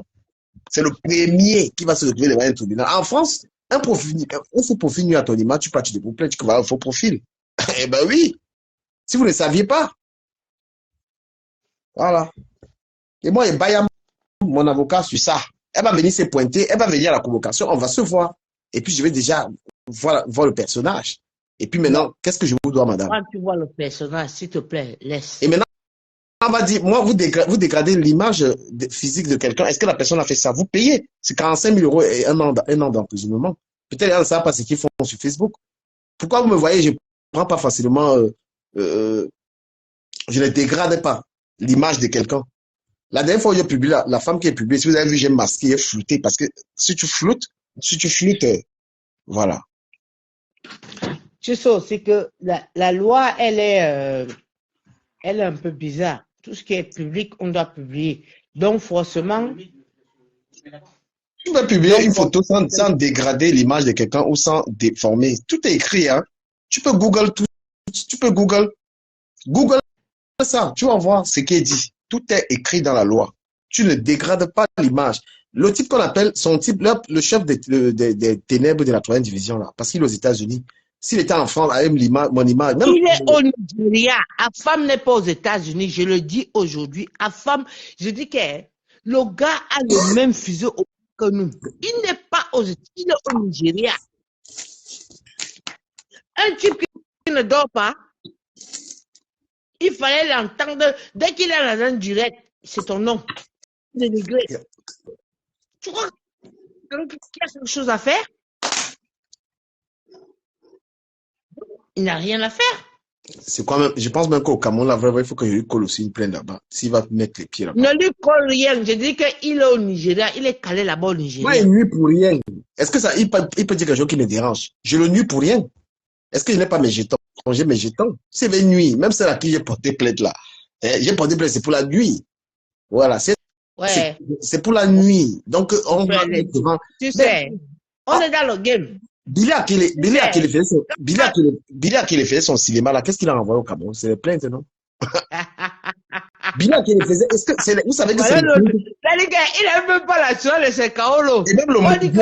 C'est le premier qui va se retrouver devant un tribunal. En France, un faux profil nuit à ton image, tu pars, tu te plains, tu vas un faux profil. Eh ben oui. Si vous ne saviez pas. Voilà. Et moi, et Bayam, mon avocat, sur ça. Elle va venir se pointer, elle va venir à la convocation, on va se voir. Et puis, je vais déjà voir le personnage. Et puis maintenant, qu'est-ce que je vous dois, madame? Quand tu vois le personnage, s'il te plaît, laisse. Et maintenant, on va dire, moi, vous dégradez l'image physique de quelqu'un. Est-ce que la personne a fait ça? Vous payez. C'est 45 000 € et un an d'emprisonnement. Peut-être qu'elle ne savent pas ce qu'ils font sur Facebook. Pourquoi vous me voyez, je ne prends pas facilement, je ne dégrade pas l'image de quelqu'un. La dernière fois où j'ai publié, la femme qui est publiée, si vous avez vu, j'ai masqué, j'ai flouté, parce que si tu floutes, voilà. Tu sais aussi que la loi, elle est un peu bizarre. Tout ce qui est public, on doit publier. Donc, forcément... Tu peux publier une photo sans dégrader l'image de quelqu'un ou sans déformer. Tout est écrit, hein. Tu peux Google tout. Tu peux Google ça. Tu vas voir ce qui est dit. Tout est écrit dans la loi. Tu ne dégrades pas l'image. Le type qu'on appelle, le chef des ténèbres de la 3e division, là, parce qu'il est aux États-Unis. S'il était en France, avec mon image. Même il est au Nigeria. Afam n'est pas aux États-Unis. Je le dis aujourd'hui. Afam, je dis que le gars a le même fuseau que nous. Il n'est pas aux États-Unis. Il est au Nigeria. Un type qui ne dort pas, il fallait l'entendre. Dès qu'il est dans un direct, c'est ton nom. Dénigré. Tu crois qu'il y a quelque chose à faire? Il n'a rien à faire. C'est quand même, je pense même qu'au Cameroun, là, vraiment, il faut que je lui colle aussi une plainte là-bas. S'il va mettre les pieds là-bas. Ne lui colle rien. Je dis qu'il est au Nigeria. Il est calé là-bas au Nigeria. Moi, il nuit pour rien. Est-ce que ça, il peut dire quelque chose qui me dérange? Je le nuis pour rien. Est-ce que je n'ai pas mes jetons? J'ai mes jetons. C'est mes nuits. Même celle à qui j'ai porté plainte là. J'ai porté plainte, c'est pour la nuit. Voilà. C'est pour la nuit. Donc, on va devant. Tu sais, on est dans le game. Billy a qui faisait son cinéma là, qu'est-ce qu'il a envoyé au Cameroun? C'est les plaintes, non? Billy qui faisait, est-ce que c'est, vous savez que c'est. Il n'aime même pas la soirée de ses kaolo. Et même le dit que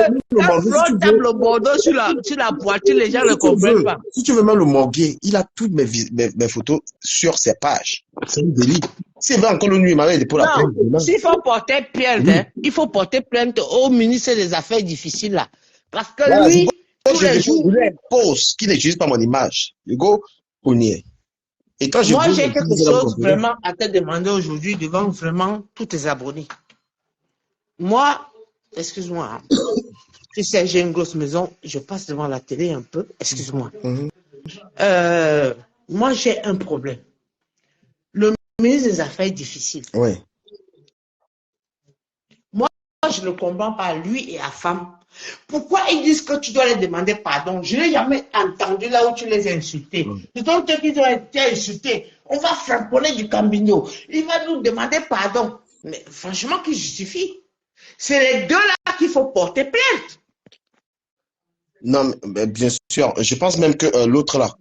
quand Flo tape le bordeaux sur la poitrine, les gens ne comprennent pas. Si tu veux même le morguer, il a toutes mes photos sur ses pages. C'est un délit. S'il veut encore le nuit, il m'avait pour la plainte. S'il faut porter plainte, il faut porter plainte au ministre des Affaires difficiles là. Parce que voilà, lui, tous les jours. Il pose qui n'utilise pas mon image. You go, on y est. Et quand moi, j'ai quelque chose vraiment à te demander aujourd'hui devant vraiment tous tes abonnés. Moi, excuse-moi, tu sais, j'ai une grosse maison, je passe devant la télé un peu, excuse-moi. Moi, j'ai un problème. Le ministre des Affaires difficiles. Oui. Moi, je ne comprends pas, lui et la femme. Pourquoi ils disent que tu dois les demander pardon? Je n'ai jamais entendu là où tu les as insultés. C'est donc eux qui ont été insultés. On va framponner du Cambino. Il va nous demander pardon. Mais franchement, qui justifie? C'est les deux là qu'il faut porter plainte. Non, mais bien sûr. Je pense même que l'autre là,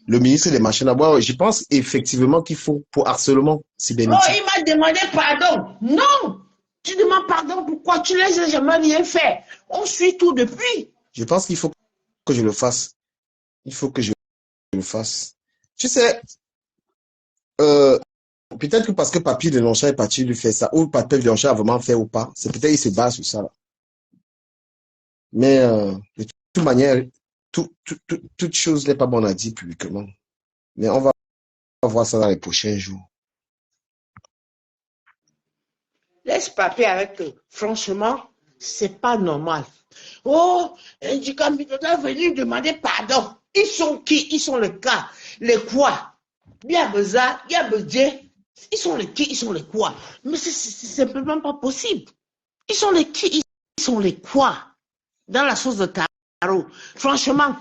le ministre des machines à boire, je pense effectivement qu'il faut pour harcèlement cybernétique. Oh, il m'a demandé pardon. Non! Tu demandes pardon, pourquoi tu ne les as jamais rien fait? On suit tout depuis. Je pense qu'il faut que je le fasse. Il faut que je le fasse. Tu sais, peut-être que parce que Papy de Longchamp est parti lui faire ça, ou Papy de Longchamp a vraiment fait ou pas, c'est peut-être qu'il se base sur ça. Là. Mais de toute manière, toute chose n'est pas bonne à dire publiquement. Mais on va voir ça dans les prochains jours. Laisse Papy avec eux. Franchement, C'est pas normal. Oh, du Gambino est venu demander pardon. Ils sont qui? Ils sont les cas. Les quoi? Bien Beza, bien Bedje. Ils sont les qui? Ils sont les quoi? Mais c'est simplement pas possible. Ils sont les qui? Ils sont les quoi? Dans la sauce de taro. Franchement,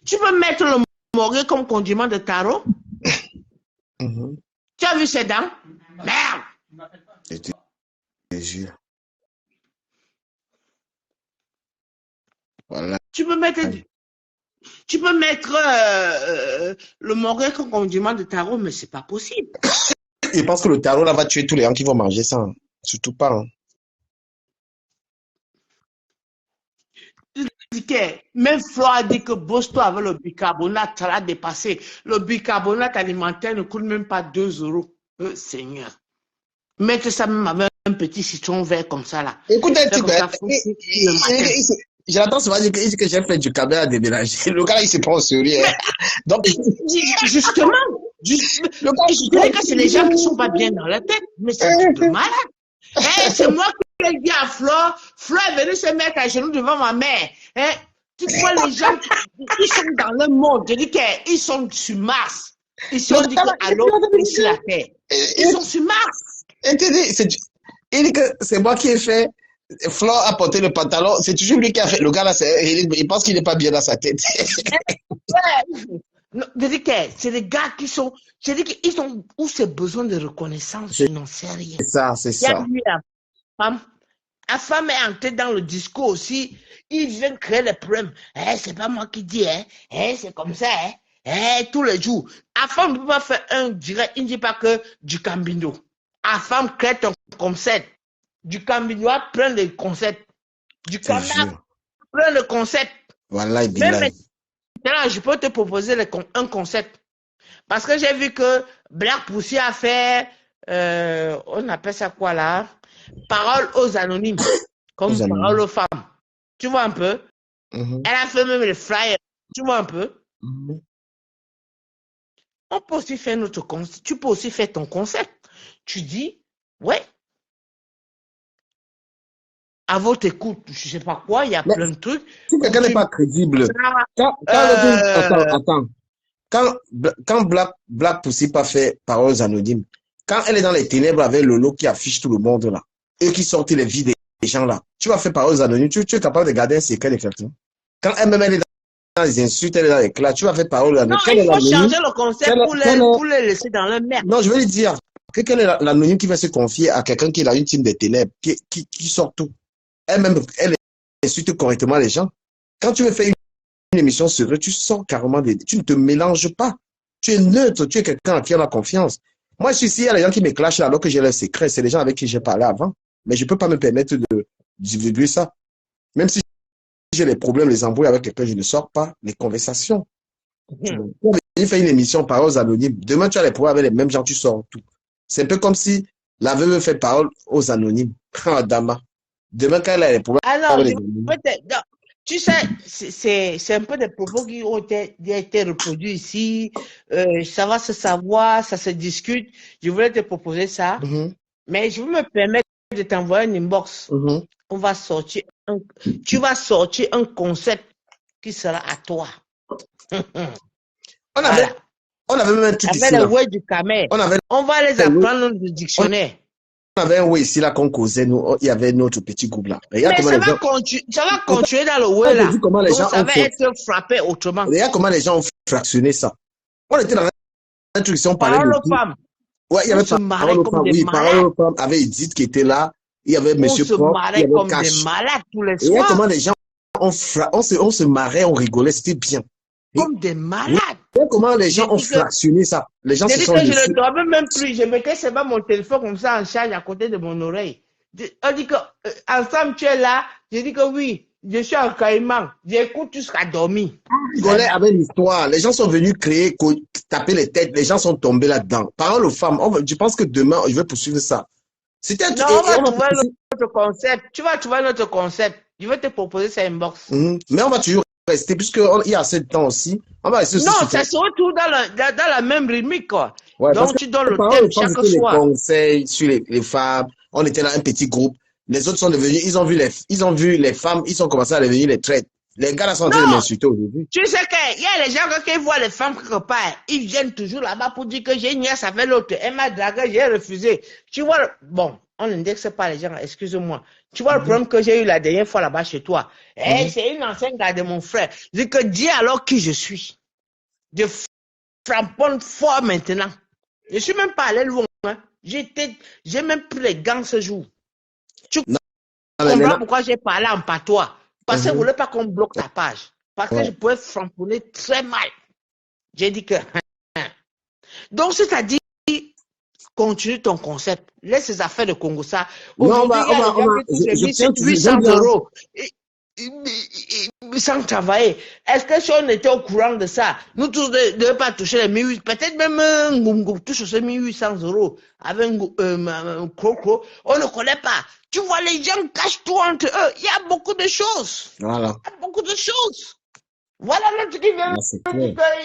tu peux mettre le morgue comme condiment de taro? Tu as vu ses dents? Merde! Je te jure. Voilà. Tu peux mettre le morgue comme condiment de taro, mais c'est pas possible. Je pense que le taro là va tuer tous les gens qui vont manger ça. Hein. Surtout pas. Hein. Même Flo a dit que Bosto avec le bicarbonate, ça l'a dépassé. Le bicarbonate alimentaire ne coûte même pas 2 €. Seigneur. Mettre ça même avec un petit citron vert comme ça là. Écoute un petit peu. J'entends souvent dire que j'ai fait du câble à déménager. Le gars, il se prend au sérieux. Donc, justement, je dirais que c'est les gens qui sont pas bien dans la tête, mais c'est un peu malade. Hey, c'est moi qui ai dit à Flo est venue se mettre à genoux devant ma mère. Hey, tu vois les gens, ils sont dans le monde. Je dis qu'ils sont sur Mars. Ils sont dit que allô, c'est sur la Terre. Ils sont sur Mars. Il dit que c'est moi qui ai fait. Flo a porté le pantalon, c'est toujours lui qui a fait. Le gars là, il pense qu'il n'est pas bien dans sa tête. Je dis que c'est des gars qui sont. Je dis qu'ils ont où c'est besoin de reconnaissance, je n'en sais rien. C'est ça, c'est ça. La femme est entrée dans le discours aussi. Ils viennent créer les problèmes. C'est pas moi qui dis, c'est comme ça, tous les jours. La femme ne peut pas faire un direct, il ne dit pas que du Gambino. La femme crée un concept. Du Gambinois, plein de concepts. Du Kanak, plein de concepts. Voilà, même maintenant, je peux te proposer un concept. Parce que j'ai vu que Black Pussy a fait, on appelle ça quoi là? Parole aux anonymes. Comme parole aux femmes. Tu vois un peu? Elle a fait même les flyers. Tu vois un peu? On peut aussi faire notre concept. Tu peux aussi faire ton concept. Tu dis, ouais. À votre écoute, je ne sais pas quoi, il y a plein de trucs. Si quelqu'un n'est pas crédible, quand Black Pussy pas fait paroles anonymes, quand elle est dans les ténèbres avec Lolo qui affiche tout le monde là, et qui sortent les vies des gens là, tu vas faire paroles anonymes, tu es capable de garder un secret de quelqu'un. Quand elle-même elle est dans les insultes, elle est dans les clats, tu vas faire paroles anonymes. Non, il faut changer le concept pour les laisser dans leur merde. Non, je veux lui dire, quel est l'anonyme qui va se confier à quelqu'un qui est dans une team des ténèbres, qui sort tout. Elle-même, elle insulte correctement les gens. Quand tu veux faire une émission sur eux, tu sors carrément tu ne te mélanges pas. Tu es neutre, tu es quelqu'un à qui on a confiance. Moi, je suis ici, il y a les gens qui me clashent là, alors que j'ai leurs secrets. C'est les gens avec qui j'ai parlé avant. Mais je ne peux pas me permettre de divulguer ça. Même si j'ai les problèmes, les embrouilles avec quelqu'un, je ne sors pas les conversations. Pour venir faire une émission paroles anonymes, demain tu as les problèmes avec les mêmes gens, tu sors tout. C'est un peu comme si la veuve fait parole aux anonymes. Ah, Dama. Demain, quand elle a les problèmes. Alors, tu sais, c'est un peu des propos qui ont été reproduits ici. Ça va se savoir, ça se discute. Je voulais te proposer ça. Mais je vais me permettre de t'envoyer un inbox. On va sortir tu vas sortir un concept qui sera à toi. On avait même un truc ici. Avec les words du Camer. On va les apprendre dans le dictionnaire. On avait un way ici là qu'on causait, nous, il y avait notre petit groupe là. Regarde mais ça va continuer dans le way là. Donc ça va être frappé autrement. Regarde comment les gens ont fractionné ça. On était dans un truc, si on parlait de femmes. Ouais, il y avait parole aux femmes. Oui, parole aux femmes avec Edith qui était là. Il y avait Monsieur Prof. On se marrait comme des malades tous les soirs. Regarde comment les gens on se marrait, on rigolait, c'était bien. Comme des malades. Comment les gens ont fractionné ça? Les gens se sont dit que je ne dormais même plus. Je mettais seulement mon téléphone comme ça en charge à côté de mon oreille. On dit que ensemble tu es là. Je dis que oui, je suis en caïman. J'écoute jusqu'à dormir. On rigolait avec l'histoire. Les gens sont venus créer, taper les têtes. Les gens sont tombés là-dedans. Parole aux femmes. Je pense que demain, je vais poursuivre ça. Non, on va trouver notre concept. Tu vas trouver notre concept. Je vais te proposer ça inbox. Mais on va toujours rester, puisqu'il y a assez de temps aussi. On va rester non, ça se retrouve dans la même rythmique, quoi. Ouais, donc, tu donnes le thème chaque soir. Les conseils sur les femmes. On était là, un petit groupe. Les autres sont devenus, ils ont vu les femmes, ils ont commencé à devenir les traites. Les gars là sont en train de Non, m'insulter aujourd'hui. tu sais qu'il y a les gens quand ils voient les femmes quelque part, ils viennent toujours là-bas pour dire que j'ai une nièce avec l'autre. Elle m'a dragué, j'ai refusé. Tu vois, bon, on n'indexe pas les gens, excuse-moi. Tu vois le problème que j'ai eu la dernière fois là-bas chez toi. C'est une ancienne gars de mon frère. Je dis que dis alors qui je suis. Je framponne fort maintenant. Je suis même pas allé loin. Hein. J'ai même pris les gants ce jour. Tu comprends pourquoi j'ai parlé en patois? Parce que je ne voulais pas qu'on bloque ta page. Parce que je pouvais framponner très mal. J'ai dit que... Donc, c'est-à-dire, continue ton concept. Laisse ces affaires de Congo ça. Aujourd'hui, il y a des gens qui te disent 800 euros. Sans travailler. Est-ce que si on était au courant de ça, nous tous ne devions pas toucher les 1800, peut-être même Ngungu touche ces 1800 euros avec un croco, on ne connaît pas. Tu vois, les gens cachent tout entre eux. Il y a beaucoup de choses. Voilà. Il y a beaucoup de choses. Voilà notre qui vient.